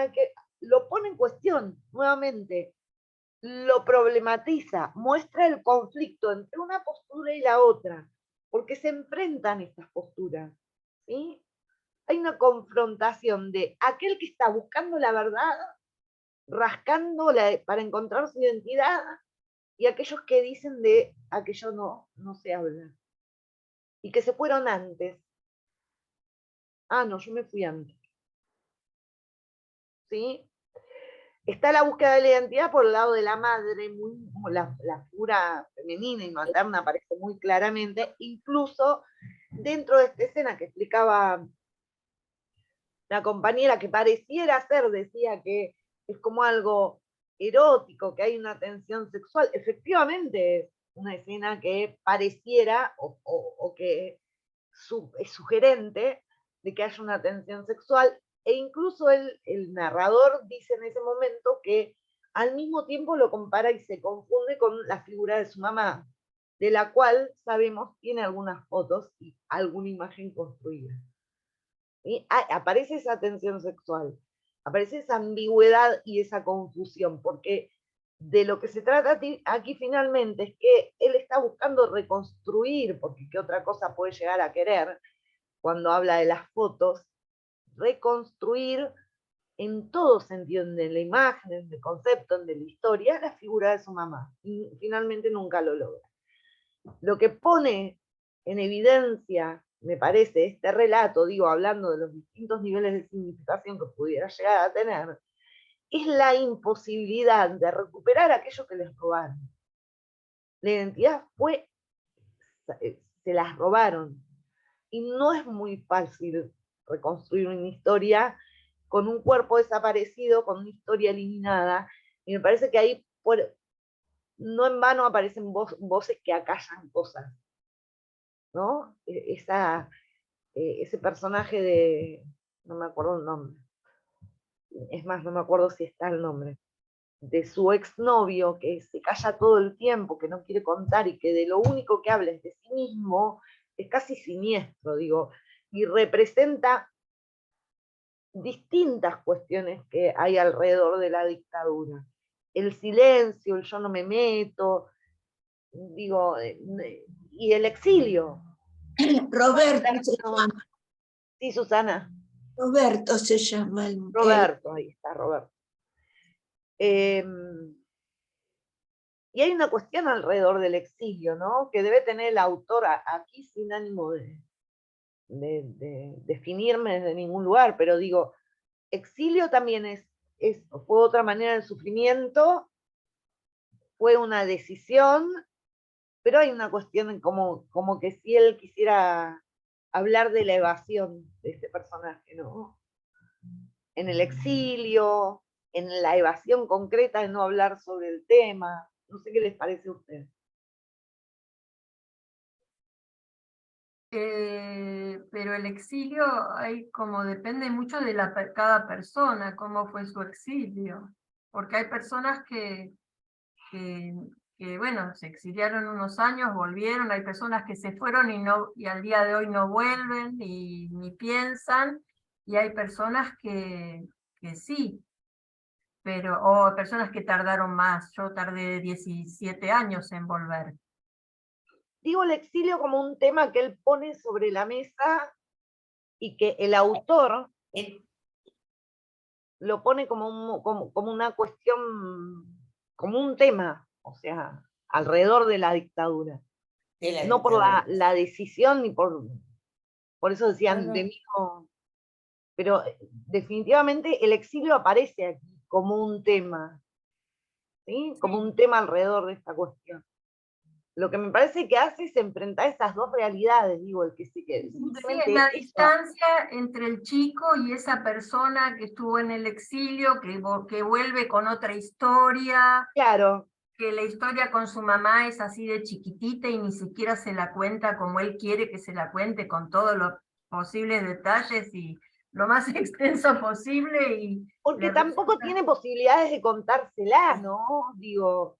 lo pone en cuestión nuevamente, lo problematiza, muestra el conflicto entre una postura y la otra, porque se enfrentan estas posturas, ¿sí? Hay una confrontación de aquel que está buscando la verdad, rascándola para encontrar su identidad, y aquellos que dicen de aquello no se habla, y que se fueron antes. Ah, no, yo me fui antes. ¿Sí? Está la búsqueda de la identidad por el lado de la madre, la figura femenina y materna aparece muy claramente, incluso dentro de esta escena que explicaba la compañera, que pareciera ser, decía que es como algo erótico, que hay una tensión sexual. Efectivamente es una escena que pareciera o que es sugerente de que haya una tensión sexual, e incluso el narrador dice en ese momento que al mismo tiempo lo compara y se confunde con la figura de su mamá, de la cual sabemos tiene algunas fotos y alguna imagen construida. ¿Sí? Aparece esa tensión sexual, aparece esa ambigüedad y esa confusión, porque de lo que se trata aquí finalmente es que él está buscando reconstruir, porque qué otra cosa puede llegar a querer cuando habla de las fotos, reconstruir en todo sentido, en la imagen, en el concepto, en la historia, la figura de su mamá. Y finalmente nunca lo logra. Lo que pone en evidencia, me parece, este relato, digo, hablando de los distintos niveles de significación que pudiera llegar a tener, es la imposibilidad de recuperar aquello que les robaron. La identidad se las robaron. Y no es muy fácil reconstruir una historia con un cuerpo desaparecido, con una historia eliminada. Y me parece que ahí, no en vano, aparecen voces que acallan cosas, ¿no? Ese personaje de, no me acuerdo el nombre, es más, no me acuerdo si está el nombre, de su exnovio, que se calla todo el tiempo, que no quiere contar y que de lo único que habla es de sí mismo, es casi siniestro, digo, y representa distintas cuestiones que hay alrededor de la dictadura. El silencio, el yo no me meto, digo, y el exilio. Roberto se llama. Sí, Susana. Roberto se llama. Roberto, ahí está, Roberto. Y hay una cuestión alrededor del exilio, ¿no? Que debe tener el autor aquí sin ánimo de definirme desde ningún lugar, pero digo, exilio también fue otra manera de sufrimiento, fue una decisión, pero hay una cuestión como que si él quisiera hablar de la evasión de este personaje, ¿no? En el exilio, en la evasión concreta de no hablar sobre el tema. No sé qué les parece a ustedes. Pero el exilio depende mucho de cada persona, cómo fue su exilio, porque hay personas que bueno, se exiliaron unos años, volvieron, hay personas que se fueron y al día de hoy no vuelven ni piensan, y hay personas que sí, o personas que tardaron más. Yo tardé 17 años en volver. Digo el exilio como un tema que él pone sobre la mesa y que el autor lo pone como una cuestión, como un tema, o sea, alrededor de la dictadura. No por la decisión ni por eso decían de mí no, pero definitivamente el exilio aparece aquí como un tema, ¿sí? Como un tema alrededor de esta cuestión. Lo que me parece que hace es enfrentar estas dos realidades, digo, el que sí que simplemente sí, la distancia entre el chico y esa persona que estuvo en el exilio, que vuelve con otra historia. Claro. Que la historia con su mamá es así de chiquitita y ni siquiera se la cuenta como él quiere que se la cuente, con todos los posibles detalles y lo más extenso posible. Porque tampoco tiene posibilidades de contársela, ¿no? Digo,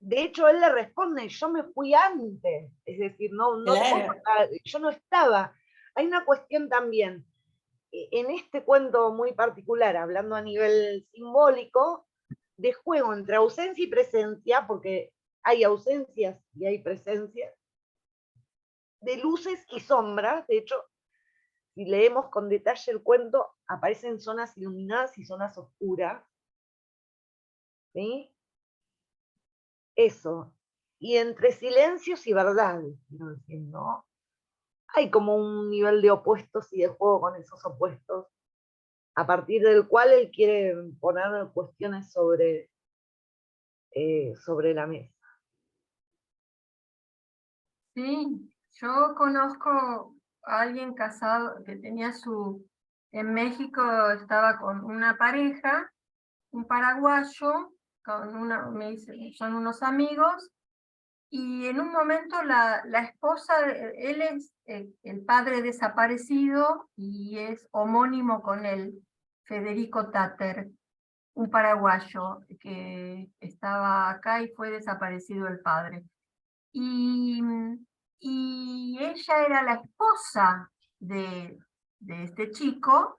de hecho él le responde, yo me fui antes, es decir, claro. Yo no estaba. Hay una cuestión también, en este cuento muy particular, hablando a nivel simbólico, de juego entre ausencia y presencia, porque hay ausencias y hay presencias, de luces y sombras. De hecho, si leemos con detalle el cuento, aparecen zonas iluminadas y zonas oscuras. ¿Sí? Eso. Y entre silencios y verdades, quiero decir, ¿no? Hay como un nivel de opuestos y de juego con esos opuestos, a partir del cual él quiere poner cuestiones sobre la mesa. Sí, yo conozco a alguien casado que tenía en México estaba con una pareja, un paraguayo, me dice, son unos amigos, y en un momento la esposa, él es el padre desaparecido y es homónimo con él, Federico Tatter, un paraguayo que estaba acá y fue desaparecido el padre. Y ella era la esposa de este chico,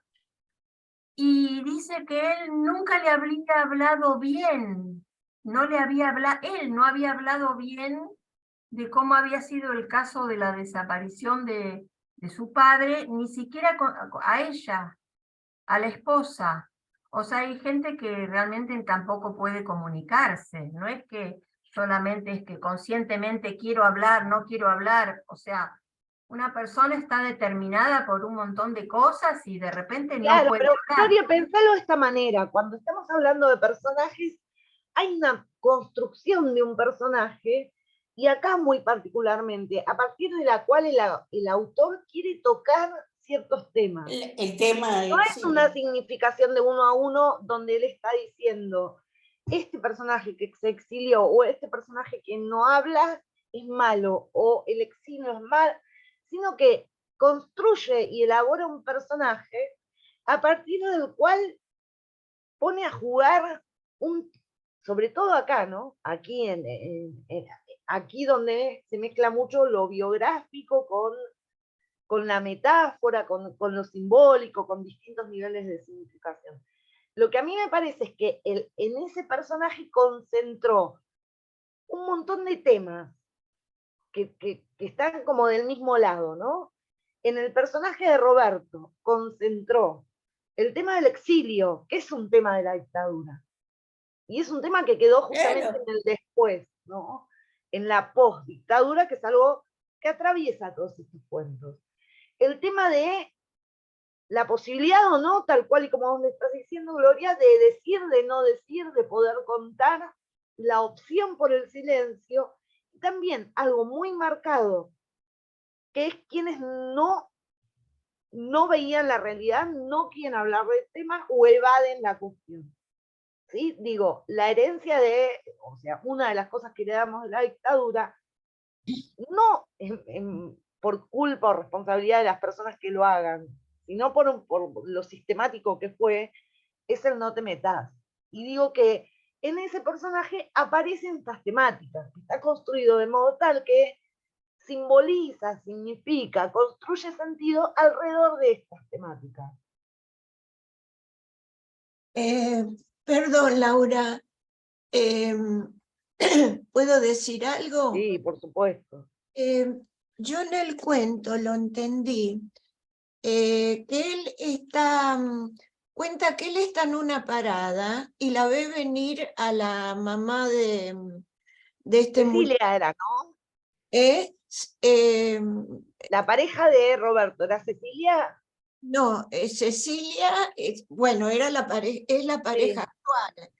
y dice que él nunca le había hablado bien, él no había hablado bien de cómo había sido el caso de la desaparición de su padre, ni siquiera a ella, a la esposa. O sea, hay gente que realmente tampoco puede comunicarse, no es que solamente es que conscientemente quiero hablar, no quiero hablar, o sea, una persona está determinada por un montón de cosas y de repente no puede pero hablar. Gloria, pensalo de esta manera, cuando estamos hablando de personajes, hay una construcción de un personaje, y acá muy particularmente, a partir de la cual el autor quiere tocar ciertos temas. El tema no es una significación de uno a uno donde él está diciendo, este personaje que se exilió o este personaje que no habla es malo, o el exilio es mal, sino que construye y elabora un personaje a partir del cual pone a jugar sobre todo acá, ¿no? Aquí, aquí donde se mezcla mucho lo biográfico con la metáfora, con lo simbólico, con distintos niveles de significación. Lo que a mí me parece es que en ese personaje concentró un montón de temas que están como del mismo lado, ¿no? En el personaje de Roberto concentró el tema del exilio, que es un tema de la dictadura. Y es un tema que quedó justamente en el después, ¿no? En la post-dictadura, que es algo que atraviesa todos estos cuentos. El tema de la posibilidad o no, tal cual y como vos me estás diciendo, Gloria, de decir, de no decir, de poder contar, la opción por el silencio, y también algo muy marcado, que es quienes no veían la realidad, no quieren hablar del tema o evaden la cuestión. ¿Sí? Digo, la herencia o sea, una de las cosas que le damos de la dictadura, no por culpa o responsabilidad de las personas que lo hagan, sino por lo sistemático que fue, es el no te metas. Y digo que en ese personaje aparecen estas temáticas, que está construido de modo tal que simboliza, significa, construye sentido alrededor de estas temáticas. Perdón, Laura, ¿puedo decir algo? Sí, por supuesto. Yo en el cuento lo entendí, que él cuenta que él está en una parada y la ve venir a la mamá de este muchacho. Cecilia era, ¿no? La pareja de Roberto, ¿era Cecilia? No, Cecilia, bueno, es la pareja actual,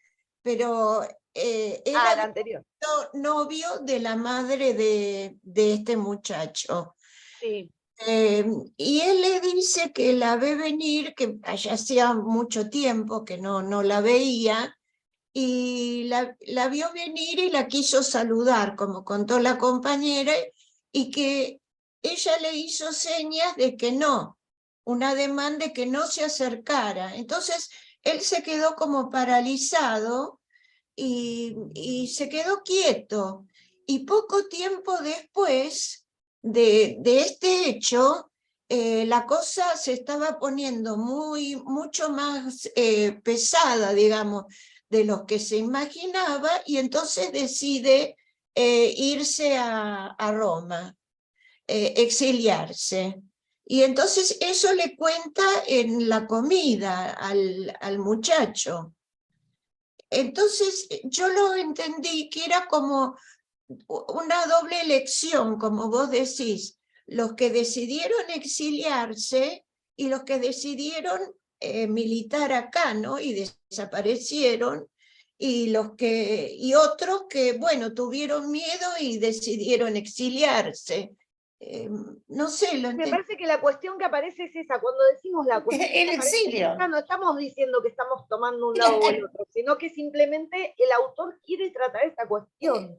pero era el anterior. Novio de la madre de este muchacho. Sí. Y él le dice que la ve venir, que allá hacía mucho tiempo que no la veía, y la vio venir y la quiso saludar, como contó la compañera, y que ella le hizo señas de que no, un ademán de que no se acercara. Entonces él se quedó como paralizado y se quedó quieto. Y poco tiempo después de este hecho, la cosa se estaba poniendo mucho más pesada, digamos, de lo que se imaginaba, y entonces decide irse a Roma, exiliarse. Y entonces eso le cuenta en la comida al muchacho. Entonces yo lo entendí que era como una doble elección, como vos decís, los que decidieron exiliarse y los que decidieron militar acá, ¿no? Y desaparecieron, y otros que, bueno, tuvieron miedo y decidieron exiliarse. No sé, lo Me entendí. parece que la cuestión que aparece es esa, cuando decimos la cuestión El que aparece exilio. es esa, no estamos diciendo que estamos tomando un lado o el otro, sino que simplemente el autor quiere tratar esta cuestión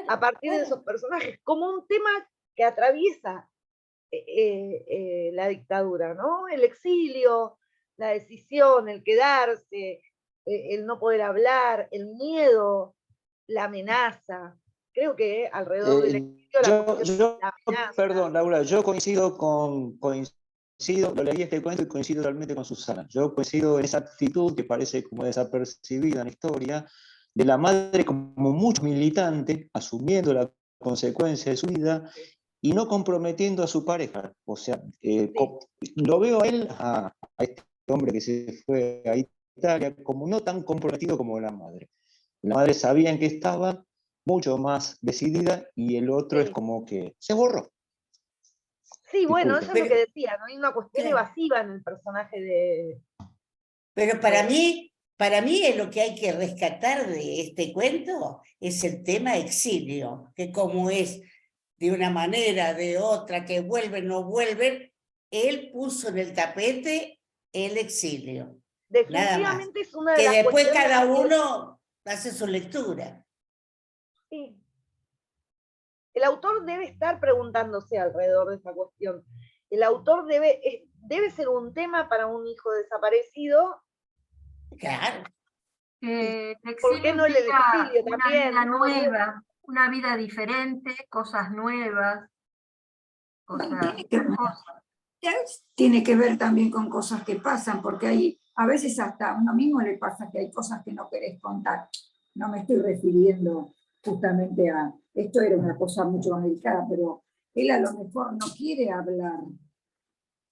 a partir de esos personajes, como un tema que atraviesa la dictadura, ¿no? El exilio, la decisión, el quedarse, el no poder hablar, el miedo, la amenaza. Creo que alrededor del exilio la cuestión es la amenaza. Perdón, Laura, yo coincido, lo leí este cuento y coincido realmente con Susana. Yo coincido en esa actitud que parece como desapercibida en la historia, de la madre como mucho militante, asumiendo la consecuencia de su vida y no comprometiendo a su pareja. O sea, lo veo a él, a este hombre que se fue a Italia, como no tan comprometido como la madre. La madre sabía en qué estaba, mucho más decidida, y el otro es como que se borró. Sí, bueno, eso Disculpen. es lo que decía, ¿no? Hay una cuestión evasiva en el personaje de... Pero para mí es lo que hay que rescatar de este cuento, es el tema exilio, que como es de una manera, de otra, que vuelven, no vuelven, él puso en el tapete el exilio. Definitivamente es una de que las después cuestiones cada que- uno hace su lectura. Sí. El autor debe estar preguntándose alrededor de esa cuestión. El autor debe ser un tema para un hijo desaparecido. Claro. ¿Por qué no el exilio una también? vida ¿no? nueva, una vida diferente, cosas nuevas, Tiene que ver también con cosas que pasan, porque a veces hasta a uno mismo le pasa que hay cosas que no querés contar. No me estoy refiriendo justamente a, esto era una cosa mucho más delicada, pero él a lo mejor no quiere hablar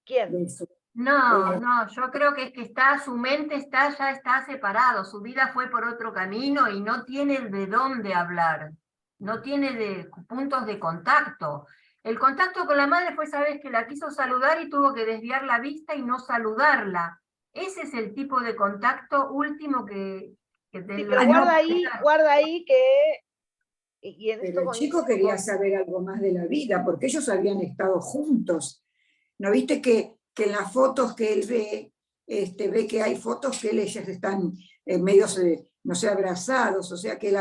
de eso. No, yo creo que es que su mente ya está separado, su vida fue por otro camino y no tiene de dónde hablar, no tiene puntos de contacto. El contacto con la madre fue esa vez que la quiso saludar y tuvo que desviar la vista y no saludarla. Ese es el tipo de contacto último que Sí, pero guarda ahí que... Y en Pero el chico quería saber algo más de la vida, porque ellos habían estado juntos. ¿No viste que en las fotos que él ve, ve que hay fotos que ellos están medios, no sé, abrazados? O sea que él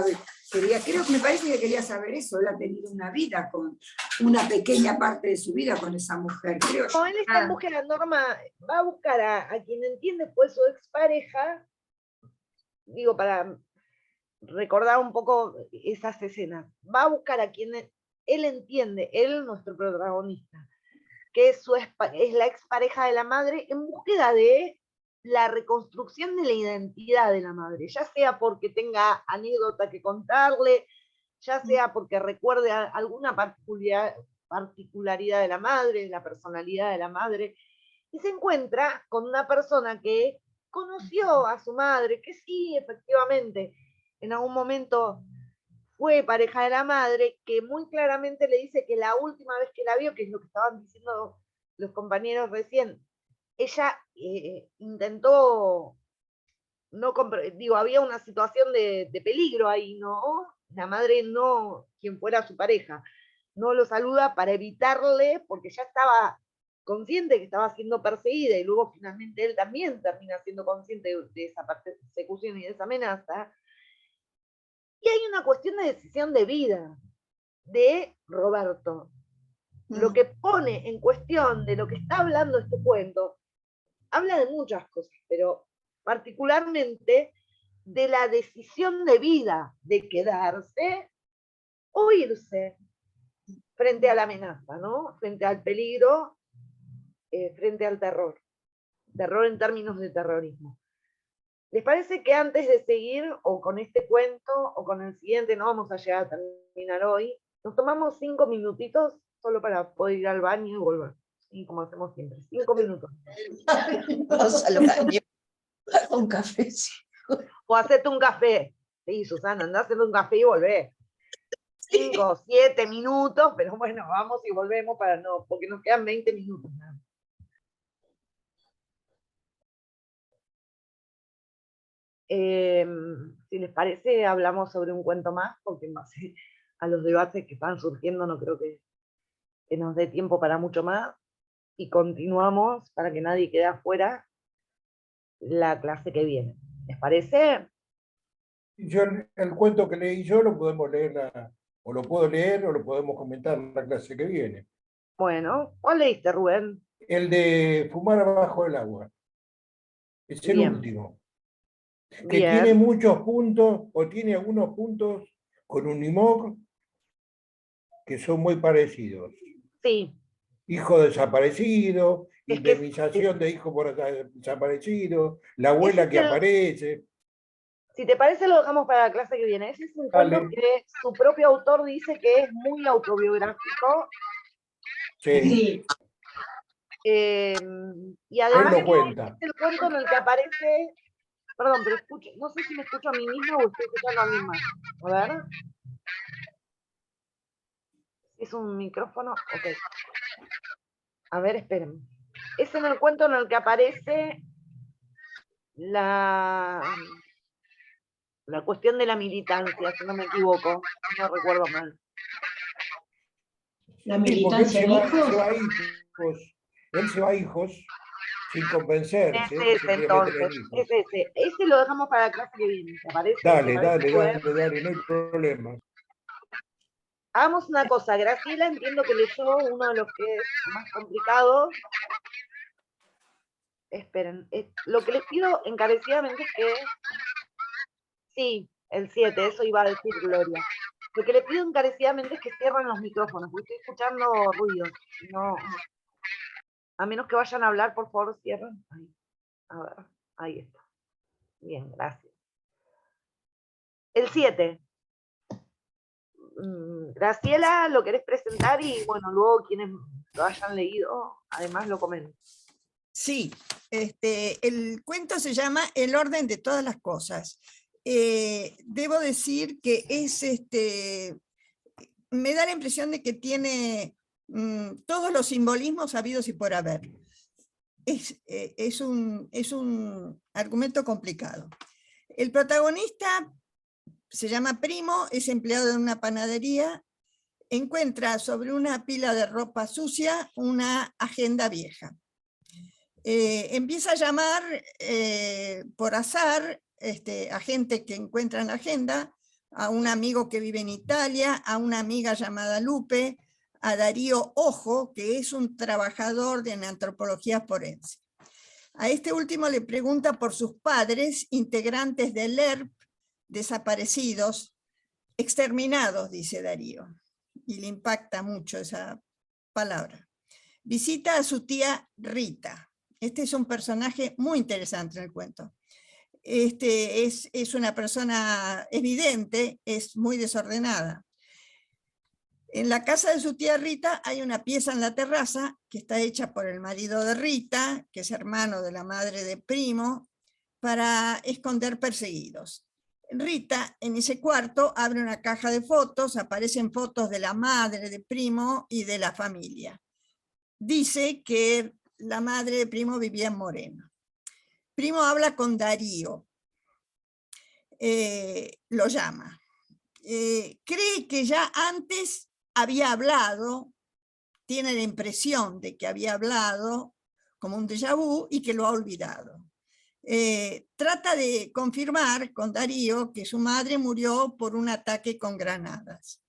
me parece que quería saber eso. Él ha tenido una vida, con una pequeña parte de su vida con esa mujer, creo yo. No, él está en búsqueda, Norma, va a buscar a quien entiende, pues su expareja, digo, para recordar un poco esas escenas, va a buscar a quien él entiende, él, nuestro protagonista, que es la expareja de la madre, en búsqueda de la reconstrucción de la identidad de la madre, ya sea porque tenga anécdota que contarle, ya sea porque recuerde alguna particularidad de la madre, de la personalidad de la madre, y se encuentra con una persona que conoció a su madre, que sí, efectivamente, en algún momento fue pareja de la madre, que muy claramente le dice que la última vez que la vio, que es lo que estaban diciendo los compañeros recién, ella intentó, había una situación de peligro ahí, ¿no? La madre no, quien fuera su pareja, no lo saluda para evitarle, porque ya estaba consciente que estaba siendo perseguida, y luego finalmente él también termina siendo consciente de esa persecución y de esa amenaza. Y hay una cuestión de decisión de vida de Roberto. Lo que pone en cuestión de lo que está hablando este cuento, habla de muchas cosas, pero particularmente de la decisión de vida de quedarse o irse frente a la amenaza, ¿no? Frente al peligro frente al terror. Terror en términos de terrorismo. ¿Les parece que antes de seguir, o con este cuento, o con el siguiente, no vamos a llegar a terminar hoy, nos tomamos 5 minutitos solo para poder ir al baño y volver? Y como hacemos siempre, 5 minutos. Vamos al baño. Un café. Sí. O hacete un café. Sí, Susana, andá a hacer un café y volvé. 5, 7 minutos, pero bueno, vamos y volvemos para no, porque nos quedan 20 minutos. ¿No? Si les parece, hablamos sobre un cuento más, porque en base a los debates que están surgiendo no creo que nos dé tiempo para mucho más, y continuamos para que nadie quede afuera la clase que viene. ¿Les parece? Yo, el cuento que leí yo lo podemos leer, o lo puedo leer o lo podemos comentar en la clase que viene. Bueno, ¿cuál leíste, Rubén? El de Fumar abajo del agua. Es el Bien. último. Que Bien. tiene muchos puntos, o tiene algunos puntos con Unimog que son muy parecidos. Sí. Hijo desaparecido, Es que indemnización de hijo por desaparecido, la abuela que aparece. Si te parece, lo dejamos para la clase que viene. Ese es un cuento que su propio autor dice que es muy autobiográfico. Sí. Y además Él lo cuenta. es el cuento en el que aparece... Perdón, pero escucho, no sé si me escucho a mí misma o estoy escuchando a alguien más. A ver. ¿Es un micrófono? Ok. A ver, esperen. Es en el cuento en el que aparece la cuestión de la militancia, si no me equivoco, no recuerdo mal. La militancia en hijos. Él se va a hijos sin convencerse. Es ese, entonces, es ese. Ese lo dejamos para la clase que viene, ¿te parece? Dale, no hay problema. Hagamos una cosa, Graciela entiendo que leyó uno de los que es más complicado. Esperen, lo que les pido encarecidamente es que... Sí, el 7, eso iba a decir Gloria. Lo que les pido encarecidamente es que cierren los micrófonos, porque estoy escuchando ruidos. No, a menos que vayan a hablar, por favor, cierren. Ahí. A ver, ahí está. Bien, gracias. El 7. Graciela, ¿lo querés presentar? Y bueno, luego quienes lo hayan leído, además lo comentan. Sí, el cuento se llama El orden de todas las cosas. Debo decir que me da la impresión de que tiene todos los simbolismos habidos y por haber. Es un argumento complicado. El protagonista se llama Primo, es empleado de una panadería, encuentra sobre una pila de ropa sucia una agenda vieja. Empieza a llamar por azar a gente que encuentra en la agenda, a un amigo que vive en Italia, a una amiga llamada Lupe, a Darío Ojo, que es un trabajador de antropología forense. A este último le pregunta por sus padres, integrantes del ERP, desaparecidos, exterminados, dice Darío, y le impacta mucho esa palabra. Visita a su tía Rita. Este es un personaje muy interesante en el cuento. Es una persona evidente, es muy desordenada. En la casa de su tía Rita hay una pieza en la terraza que está hecha por el marido de Rita, que es hermano de la madre de Primo, para esconder perseguidos. Rita, en ese cuarto, abre una caja de fotos, aparecen fotos de la madre de Primo y de la familia. Dice que la madre de Primo vivía en Moreno. Primo habla con Darío, lo llama. Cree que ya antes había hablado, tiene la impresión de que había hablado como un déjà vu y que lo ha olvidado. Trata de confirmar con Darío que su madre murió por un ataque con granadas.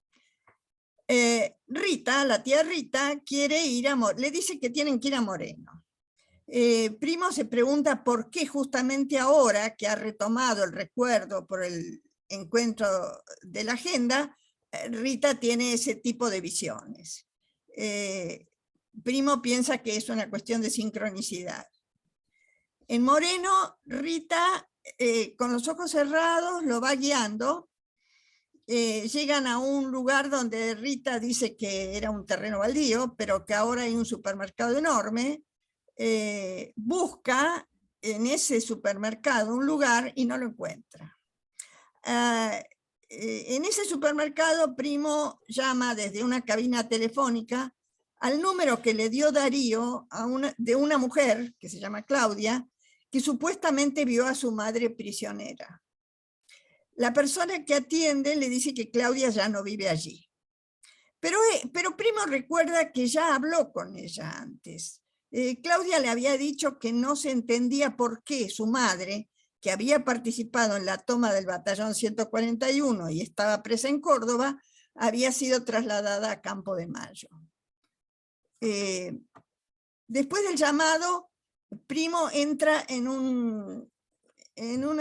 Rita, la tía Rita, quiere ir le dice que tienen que ir a Moreno. Primo se pregunta por qué justamente ahora que ha retomado el recuerdo por el encuentro de la agenda, Rita tiene ese tipo de visiones. Primo piensa que es una cuestión de sincronicidad. En Moreno, Rita, con los ojos cerrados, lo va guiando. Llegan a un lugar donde Rita dice que era un terreno baldío, pero que ahora hay un supermercado enorme. Busca en ese supermercado un lugar y no lo encuentra. En ese supermercado, Primo llama desde una cabina telefónica al número que le dio Darío de una mujer, que se llama Claudia, que supuestamente vio a su madre prisionera. La persona que atiende le dice que Claudia ya no vive allí. Pero Primo recuerda que ya habló con ella antes. Claudia le había dicho que no se entendía por qué su madre, que había participado en la toma del batallón 141 y estaba presa en Córdoba, había sido trasladada a Campo de Mayo. Después del llamado, Primo entra en una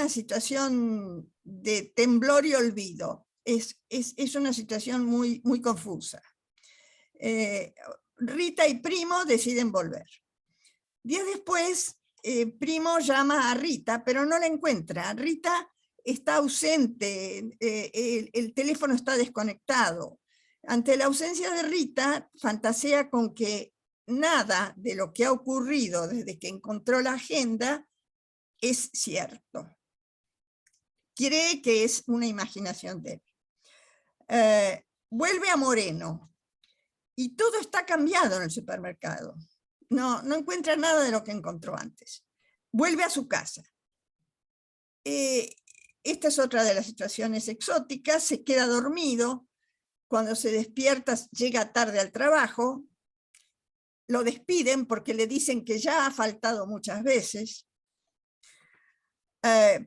situación de temblor y olvido. Es una situación muy, muy confusa. Rita y Primo deciden volver. Días después, Primo llama a Rita, pero no la encuentra. Rita está ausente, el teléfono está desconectado. Ante la ausencia de Rita, fantasea con que nada de lo que ha ocurrido desde que encontró la agenda es cierto. Cree que es una imaginación de él. Vuelve a Moreno y todo está cambiado en el supermercado. No encuentra nada de lo que encontró antes. Vuelve a su casa. Esta es otra de las situaciones exóticas. Se queda dormido. Cuando se despierta, llega tarde al trabajo. Lo despiden porque le dicen que ya ha faltado muchas veces.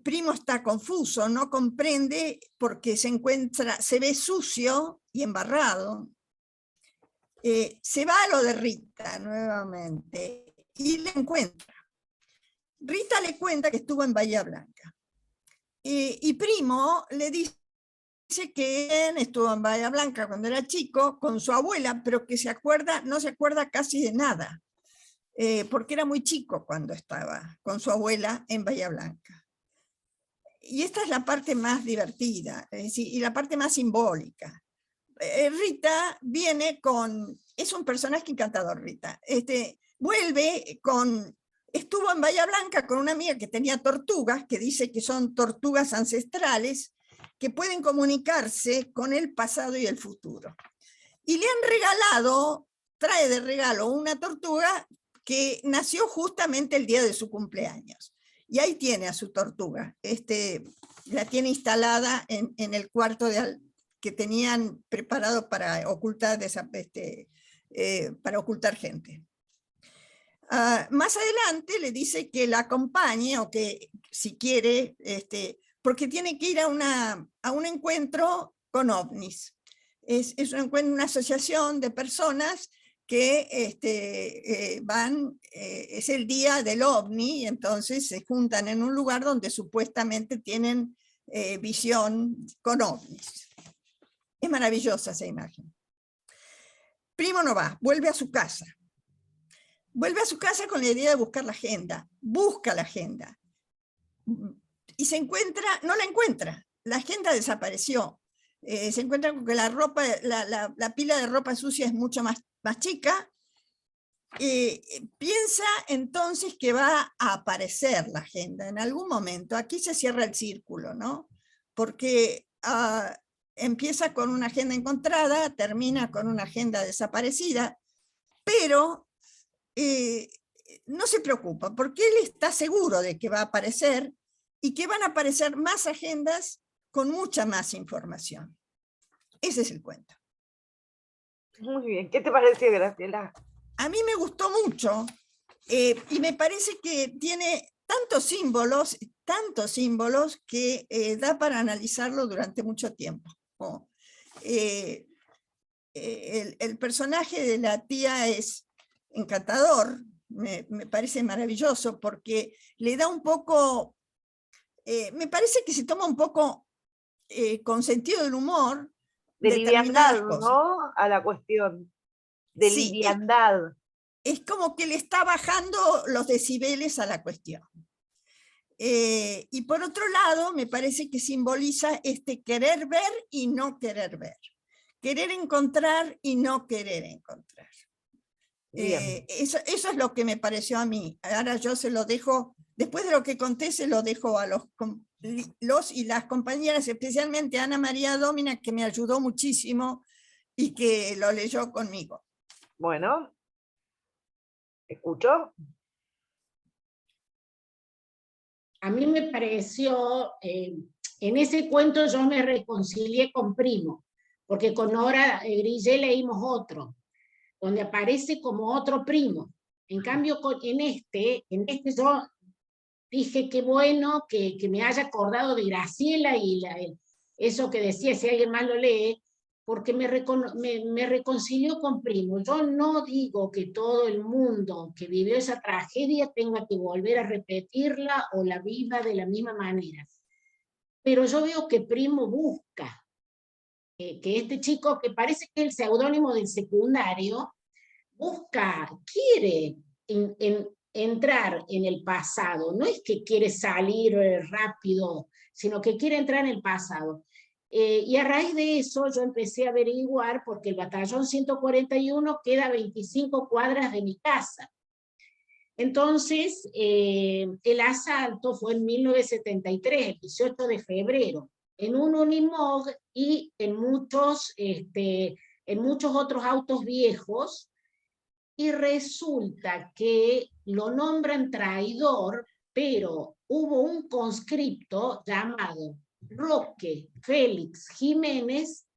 Primo está confuso, no comprende porque se ve sucio y embarrado. Se va a lo de Rita nuevamente y le encuentra. Rita le cuenta que estuvo en Bahía Blanca. Y Primo le dice que estuvo en Bahía Blanca cuando era chico con su abuela, pero que no se acuerda casi de nada, porque era muy chico cuando estaba con su abuela en Bahía Blanca. Y esta es la parte más divertida, es decir, y la parte más simbólica. Rita es un personaje encantador, Rita. Estuvo en Bahía Blanca con una amiga que tenía tortugas, que dice que son tortugas ancestrales, que pueden comunicarse con el pasado y el futuro. Y le han trae de regalo una tortuga que nació justamente el día de su cumpleaños. Y ahí tiene a su tortuga. La tiene instalada en el cuarto que tenían preparado para ocultar, para ocultar gente. Más adelante le dice que la acompañe o que si quiere, porque tiene que ir a un encuentro con ovnis. Es una asociación de personas que es el día del ovni, y entonces se juntan en un lugar donde supuestamente tienen visión con ovnis. Es maravillosa esa imagen. Primo no va, vuelve a su casa. Vuelve a su casa con la idea de buscar la agenda. Busca la agenda. Y no la encuentra. La agenda desapareció. Se encuentra con que la pila de ropa sucia es mucho más chica. Piensa entonces que va a aparecer la agenda en algún momento. Aquí se cierra el círculo, ¿no? Porque empieza con una agenda encontrada, termina con una agenda desaparecida, pero no se preocupa, porque él está seguro de que va a aparecer y que van a aparecer más agendas con mucha más información. Ese es el cuento. Muy bien, ¿qué te pareció, Graciela? A mí me gustó mucho y me parece que tiene tantos símbolos que da para analizarlo durante mucho tiempo. ¿No? El personaje de la tía es encantador, me parece maravilloso porque le da un poco, me parece que se toma un poco con sentido del humor. De liviandad, ¿no? A la cuestión. De liviandad. es como que le está bajando los decibeles a la cuestión. Y por otro lado, me parece que simboliza este querer ver y no querer ver. Querer encontrar y no querer encontrar. Eso es lo que me pareció a mí. Ahora yo se lo dejo, después de lo que conté, se lo dejo a los y las compañeras, especialmente a Ana María Domina, que me ayudó muchísimo y que lo leyó conmigo. Bueno, ¿escuchó? A mí me pareció, en ese cuento yo me reconcilié con Primo, porque con Nora Grillé leímos otro, donde aparece como otro primo. En cambio, en este yo dije qué bueno que me haya acordado de Graciela y eso que decía, si alguien más lo lee, porque me reconcilió con Primo. Yo no digo que todo el mundo que vivió esa tragedia tenga que volver a repetirla o la viva de la misma manera. Pero yo veo que Primo busca, que este chico, que parece que es el seudónimo del secundario, quiere entrar en el pasado. No es que quiere salir rápido, sino que quiere entrar en el pasado. Y a raíz de eso yo empecé a averiguar, porque el batallón 141 queda a 25 cuadras de mi casa. Entonces, el asalto fue en 1973, el 18 de febrero, en un Unimog y en muchos otros autos viejos, y resulta que lo nombran traidor, pero hubo un conscripto llamado Roque Félix Jiménez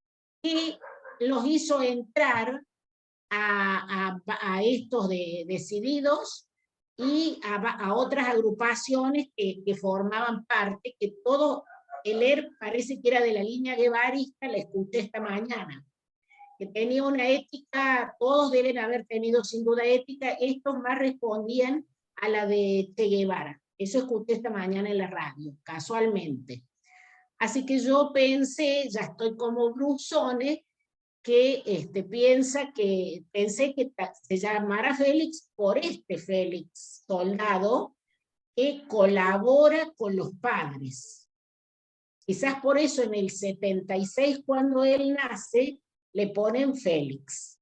que los hizo entrar a estos decididos y a otras agrupaciones que formaban parte, que todo el ERP parece que era de la línea guevarista, la escuché esta mañana, que tenía una ética, todos deben haber tenido sin duda ética, estos más respondían a la de Che Guevara. Eso escuché esta mañana en la radio, casualmente. Así que yo pensé, ya estoy como Brusone, que pensé que se llamara Félix por este Félix soldado que colabora con los padres. Quizás por eso en el 76, cuando él nace, le ponen Félix.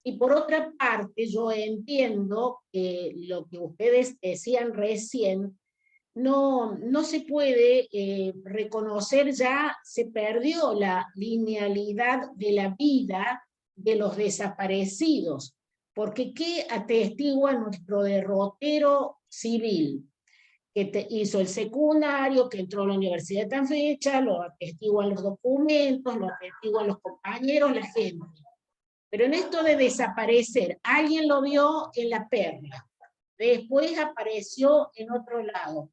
Y por otra parte, yo entiendo que lo que ustedes decían recién, no se puede reconocer, ya se perdió la linealidad de la vida de los desaparecidos, porque ¿qué atestigua nuestro derrotero civil? Que hizo el secundario, que entró a la universidad de tan fecha, lo atestiguan los documentos, lo atestiguan los compañeros, la gente. Pero en esto de desaparecer, alguien lo vio en La Perla, después apareció en otro lado,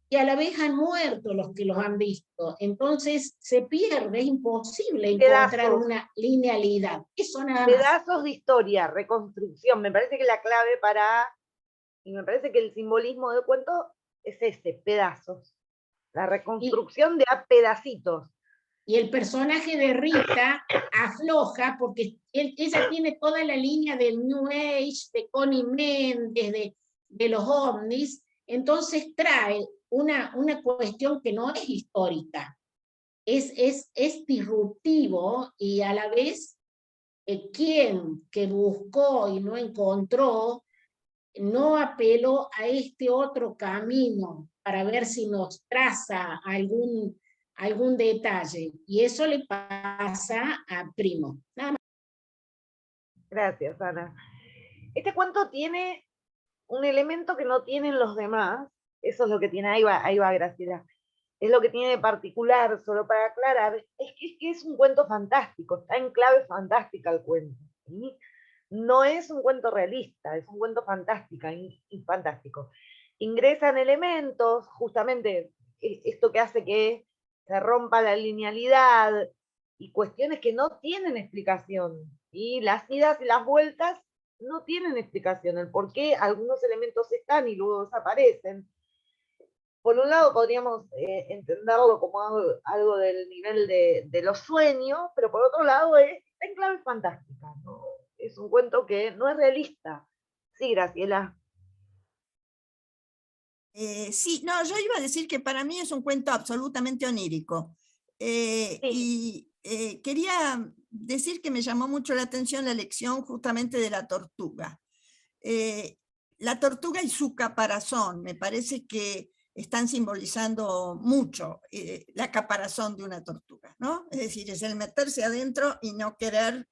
y a la vez han muerto los que los han visto. Entonces se pierde, es imposible encontrar una linealidad. Eso nada más. Pedazos de historia, reconstrucción. Me parece que la clave y me parece que el simbolismo del cuento es ese, pedazos. La reconstrucción de a pedacitos. Y el personaje de Rita afloja porque ella tiene toda la línea del New Age, de Connie Méndez, de los ovnis, entonces trae una cuestión que no es histórica, es disruptivo, y a la vez quien que buscó y no encontró, no apeló a este otro camino para ver si nos traza algún detalle, y eso le pasa a Primo. Nada más. Gracias, Ana. Este cuento tiene un elemento que no tienen los demás, eso es lo que tiene, ahí va Graciela, es lo que tiene de particular, solo para aclarar, es que es un cuento fantástico, está en clave fantástica el cuento, ¿sí? No es un cuento realista, es un cuento fantástico. Ingresan elementos, justamente esto que hace que se rompa la linealidad y cuestiones que no tienen explicación, y las idas y las vueltas no tienen explicación, el por qué algunos elementos están y luego desaparecen. Por un lado podríamos entenderlo como algo del nivel de los sueños, pero por otro lado está en clave fantástica, ¿no? es un cuento que no es realista. Sí, Graciela. Sí, no, yo iba a decir que para mí es un cuento absolutamente onírico. Y quería decir que me llamó mucho la atención la elección justamente de la tortuga. La tortuga y su caparazón, me parece que están simbolizando mucho la caparazón de una tortuga, ¿no? Es decir, es el meterse adentro y no querer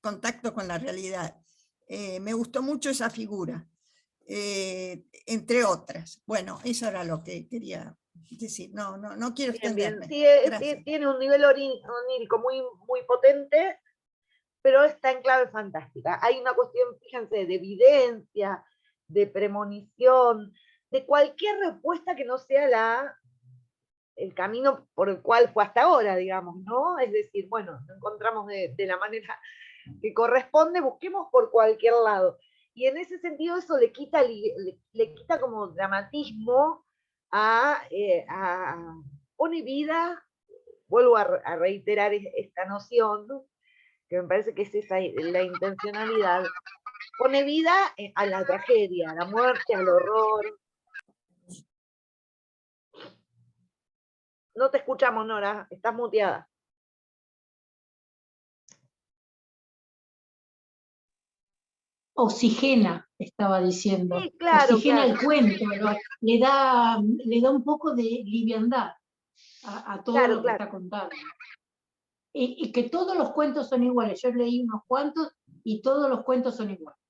contacto con la realidad. Me gustó mucho esa figura, entre otras. Bueno, eso era lo que quería decir. No quiero extenderme. Sí, tiene un nivel onírico muy, muy potente, pero está en clave fantástica. Hay una cuestión, fíjense, de evidencia, de premonición, de cualquier respuesta que no sea el camino por el cual fue hasta ahora, digamos, ¿no? Es decir, bueno, lo encontramos de la manera que corresponde, busquemos por cualquier lado. Y en ese sentido eso le quita como dramatismo pone vida, vuelvo a reiterar esta noción, ¿no? Que me parece que es esa la intencionalidad, pone vida a la tragedia, a la muerte, al horror. No te escuchamos, Nora, estás muteada. Oxigena, estaba diciendo. Sí, claro, Oxigena claro. el cuento, le da un poco de liviandad a todo lo que está contando. Y que todos los cuentos son iguales. Yo leí unos cuantos y todos los cuentos son iguales.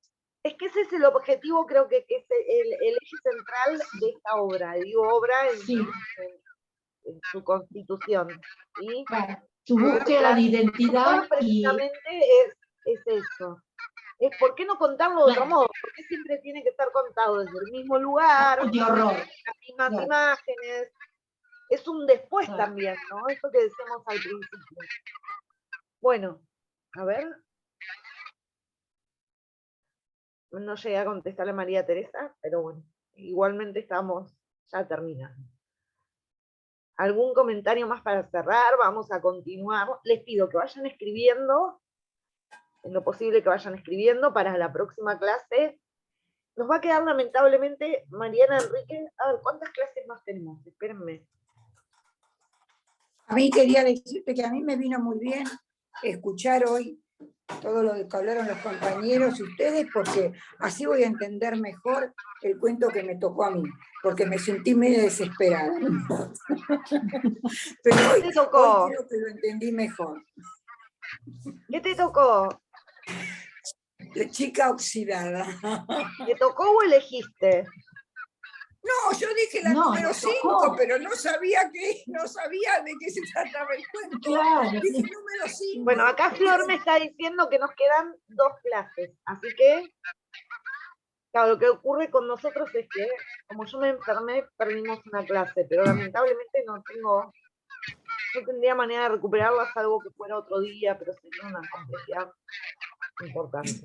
Es que ese es el objetivo, creo que es el eje central de esta obra. Digo, obra en su constitución. ¿Sí? Claro, su búsqueda de identidad precisamente es eso. Es por qué no contarlo de otro modo, por qué siempre tiene que estar contado desde el mismo lugar, de horror, las mismas imágenes. Es un después también, ¿no? Eso que decíamos al principio. Bueno, a ver. No llegué a contestarle a María Teresa, pero bueno, igualmente estamos ya terminando. ¿Algún comentario más para cerrar? Vamos a continuar. Les pido que vayan escribiendo, en lo posible que vayan escribiendo para la próxima clase. Nos va a quedar lamentablemente, Mariana Enrique, a ver, ¿cuántas clases más tenemos? Espérenme. A mí quería decirte que a mí me vino muy bien escuchar hoy todo lo que hablaron los compañeros y ustedes, porque así voy a entender mejor el cuento que me tocó a mí, porque me sentí medio desesperada. Pero hoy creo que lo entendí mejor. ¿Qué te tocó? La chica oxidada. ¿Te tocó o elegiste? No, yo dije la número 5, pero no sabía de qué se trataba el cuento. Claro. Dije número 5. Bueno, acá Flor me está diciendo que nos quedan 2 clases, así que, claro, lo que ocurre con nosotros es que, como yo me enfermé, perdimos una clase, pero lamentablemente no tendría manera de recuperarla, salvo que fuera otro día, pero sería una complejidad importante.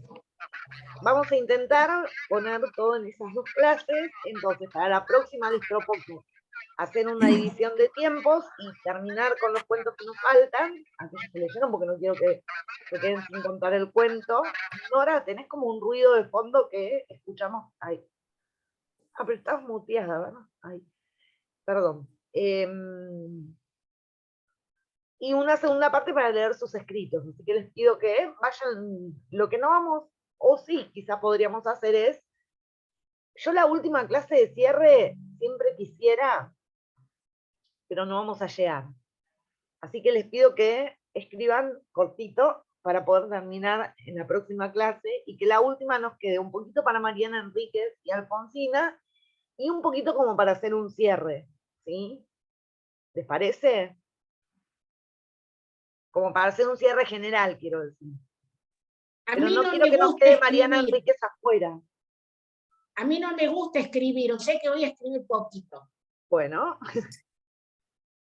Vamos a intentar poner todo en esas 2 clases, entonces para la próxima les propongo hacer una división de tiempos y terminar con los cuentos que nos faltan, aquellos que leyeron, porque no quiero que se queden sin contar el cuento. Nora, tenés como un ruido de fondo que escuchamos. Ay. Ah, pero estás muteada, ¿verdad? Ay. Perdón. Y una segunda parte para leer sus escritos. Así que les pido que vayan. Lo que no vamos, o sí, quizás podríamos hacer es, yo la última clase de cierre siempre quisiera, pero no vamos a llegar. Así que les pido que escriban cortito para poder terminar en la próxima clase y que la última nos quede un poquito para Mariana Enríquez y Alfonsina y un poquito como para hacer un cierre, ¿sí? ¿Les parece? Como para hacer un cierre general, quiero decir. Pero no quiero que nos quede Mariana Enríquez afuera. A mí no me gusta escribir, o sea que voy a escribir poquito. Bueno.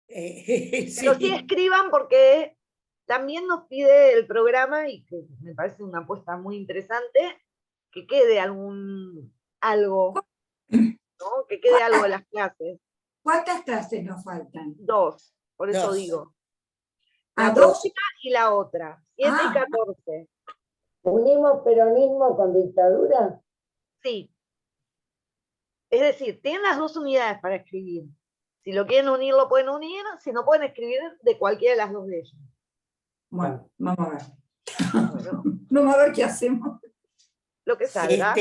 Sí. Pero sí escriban porque también nos pide el programa, y que me parece una apuesta muy interesante, que quede algo, ¿no? Que quede algo de las clases. ¿Cuántas clases nos faltan? 2, por eso 2. digo. ¿A La 2? próxima y la otra, 7 y 14. ¿Unimos peronismo con dictadura? Sí. Es decir, tienen las dos unidades para escribir. Si lo quieren unir, lo pueden unir. Si no, pueden escribir de cualquiera de las dos de ellas. Bueno, vamos a ver. Bueno. Vamos a ver qué hacemos. Lo que salga.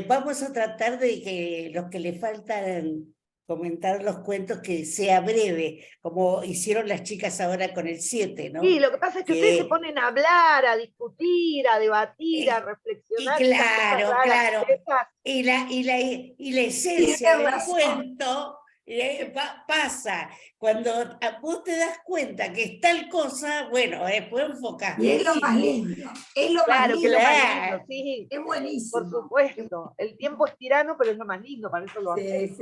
Vamos a tratar de que los que le faltan comentar los cuentos que sea breve, como hicieron las chicas ahora con el 7, ¿no? Sí, lo que pasa es que ustedes se ponen a hablar, a discutir, a debatir, a reflexionar. Y claro. Y la esencia del cuento pasa. Cuando vos te das cuenta que es tal cosa, bueno, después enfocás. Y es lo más lindo. Es lo más lindo. Lo más lindo, sí. Es buenísimo. Por supuesto. El tiempo es tirano, pero es lo más lindo, para eso lo hacemos.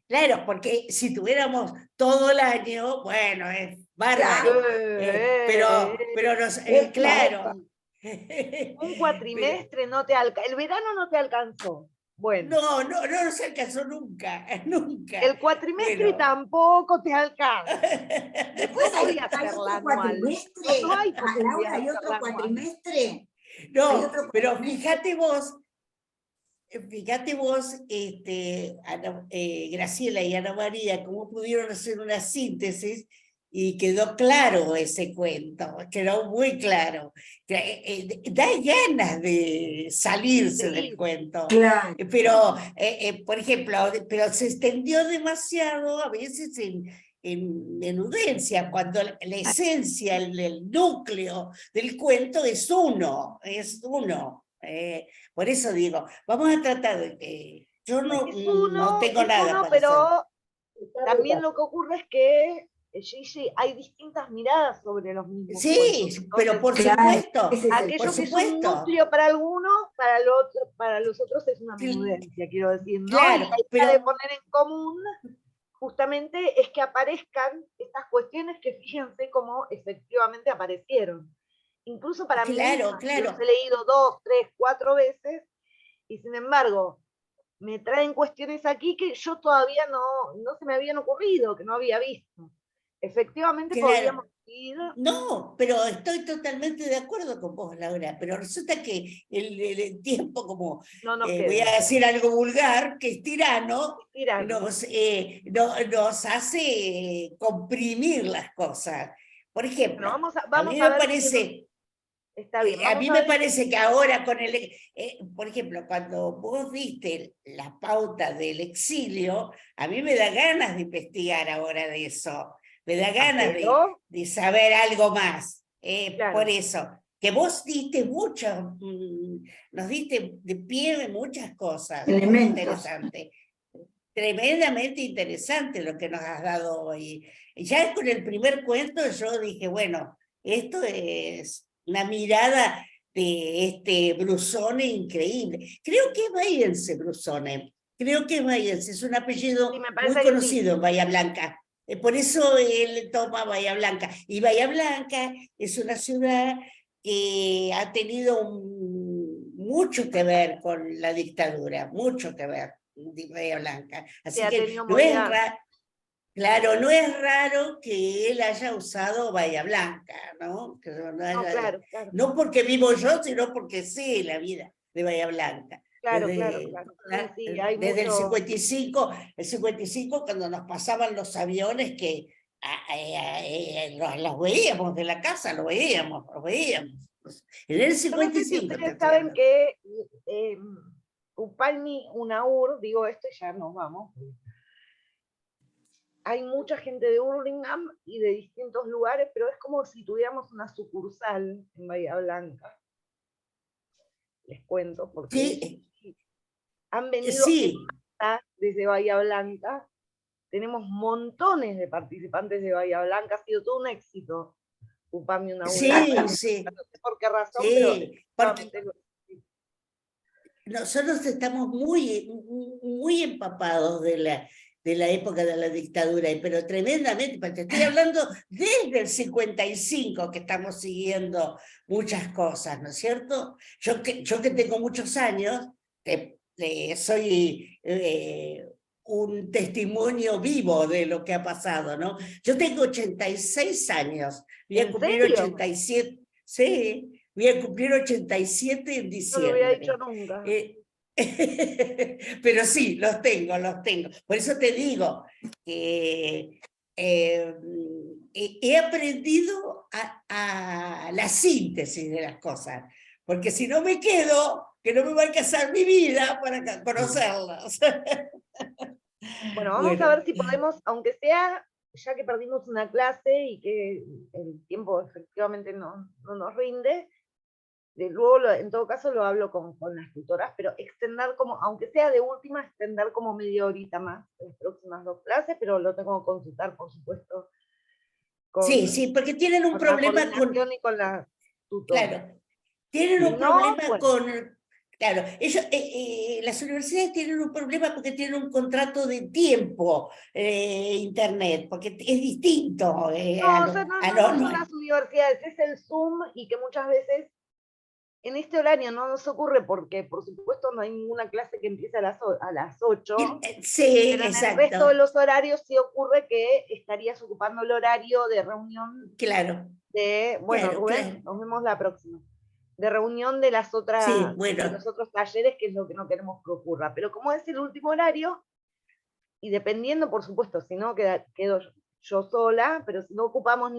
Claro, porque si tuviéramos todo el año, bueno, es bárbaro. Claro. Un cuatrimestre no te alcanzó. El verano no te alcanzó. Bueno. No nos alcanzó nunca. El cuatrimestre tampoco te alcanza. Después voy a hacer la anual. No hay Laura, ¿hay otro cuatrimestre? No, pero fíjate vos, Graciela y Ana María, cómo pudieron hacer una síntesis y quedó claro ese cuento, quedó muy claro. Da ganas de salirse del cuento. Claro. Pero, por ejemplo, pero se extendió demasiado, a veces en menudencia, cuando la esencia, el núcleo del cuento es uno. Por eso digo, vamos a tratar de que yo no tengo nada para pero hacer. También lo que ocurre es que Gigi, hay distintas miradas sobre los mismos cuentos. Pero por supuesto. Aquello que es un núcleo para algunos, para los otros es una menudencia, quiero decir, ¿no? Claro, y la idea de poner en común justamente es que aparezcan estas cuestiones que fíjense cómo efectivamente aparecieron. Incluso para mí, claro. Los he leído 2, 3, 4 veces, y sin embargo, me traen cuestiones aquí que yo todavía no se me habían ocurrido, que no había visto. Efectivamente podríamos ir. No, pero estoy totalmente de acuerdo con vos, Laura, pero resulta que el tiempo, como voy a decir algo vulgar, que es tirano. Nos hace comprimir las cosas. Por ejemplo, a mí me parece... Está bien, a mí me parece que ahora con por ejemplo, cuando vos diste la pauta del exilio, a mí me da ganas de investigar ahora de eso. Me da ganas de saber algo más. Por eso, que vos diste nos diste de pie muchas cosas. Interesantes. Tremendamente interesante lo que nos has dado hoy. Ya con el primer cuento yo dije, bueno, esto es una mirada de Brusone increíble. Creo que es bahiense, Brusone. Es un apellido muy conocido en Bahía Blanca. Por eso él toma Bahía Blanca. Y Bahía Blanca es una ciudad que ha tenido mucho que ver con la dictadura, mucho que ver de Bahía Blanca. Así que no es raro que él haya usado Bahía Blanca, ¿no? No porque vivo yo, sino porque sé la vida de Bahía Blanca. Desde el 55, cuando nos pasaban los aviones que los veíamos de la casa, los veíamos. En el 55. Ustedes saben que Upalmi, Unaur, digo esto y ya nos vamos. Hay mucha gente de Hurlingham y de distintos lugares, pero es como si tuviéramos una sucursal en Bahía Blanca. Les cuento, porque han venido desde Bahía Blanca. Tenemos montones de participantes de Bahía Blanca. Ha sido todo un éxito. Upalmi, Unaur. No sé por qué razón, pero nosotros estamos muy empapados de la época de la dictadura, pero tremendamente, porque estoy hablando desde el 55 que estamos siguiendo muchas cosas, ¿no es cierto? Yo que tengo muchos años, soy un testimonio vivo de lo que ha pasado, ¿no? Yo tengo 86 años, voy a cumplir 87. Sí, voy a cumplir 87 en No lo diciembre. hubiera dicho nunca. Pero sí, los tengo, los tengo. Por eso te digo que he aprendido a la síntesis de las cosas, porque si no me quedo, que no me va a alcanzar mi vida para conocerlas. Bueno, vamos a ver si podemos, aunque sea, ya que perdimos una clase y que el tiempo efectivamente no nos rinde, luego en todo caso lo hablo con las tutoras, pero extender como, aunque sea de última, extender como media horita más las próximas 2 clases, pero lo tengo que consultar, por supuesto. Sí, porque tienen un problema con... y con la tutora. Claro, tienen un No, problema con... Claro, ellos, las universidades tienen un problema porque tienen un contrato de tiempo, internet, porque es distinto No, a o sea, lo no son online. las universidades, es el Zoom y que muchas veces en este horario no nos ocurre porque, por supuesto, no hay ninguna clase que empiece a las 8. Sí, pero en exacto. el resto de los horarios sí ocurre que estarías ocupando el horario de reunión. Claro. De, bueno, Claro, Rubén, claro. nos vemos la próxima. De reunión de las otras, Sí, bueno. de los otros talleres, que es lo que no queremos que ocurra. Pero como es el último horario, y dependiendo, por supuesto, si no quedo yo sola, pero si no ocupamos,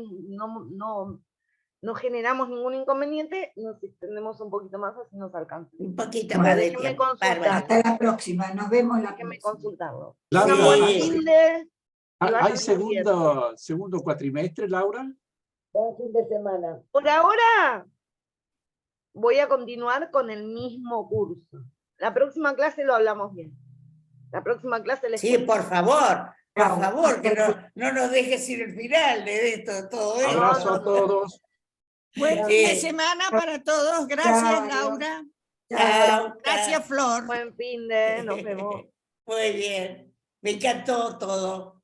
no generamos ningún inconveniente, nos extendemos un poquito más, así nos alcanza. Un poquito más de tiempo. Hasta la próxima, nos vemos la próxima. Consultarlo. Laura, Una buena fin de... ¿hay segundo cuatrimestre, Laura? Buen fin de semana. Por ahora voy a continuar con el mismo curso. La próxima clase lo hablamos bien. La próxima clase les Sí, por favor, que no nos dejes sin el final de esto, todo esto. Abrazo a todos. Buen fin de semana para todos. Gracias, Laura. Gracias, Flor. Buen fin de, nos vemos. Muy bien, me encantó todo.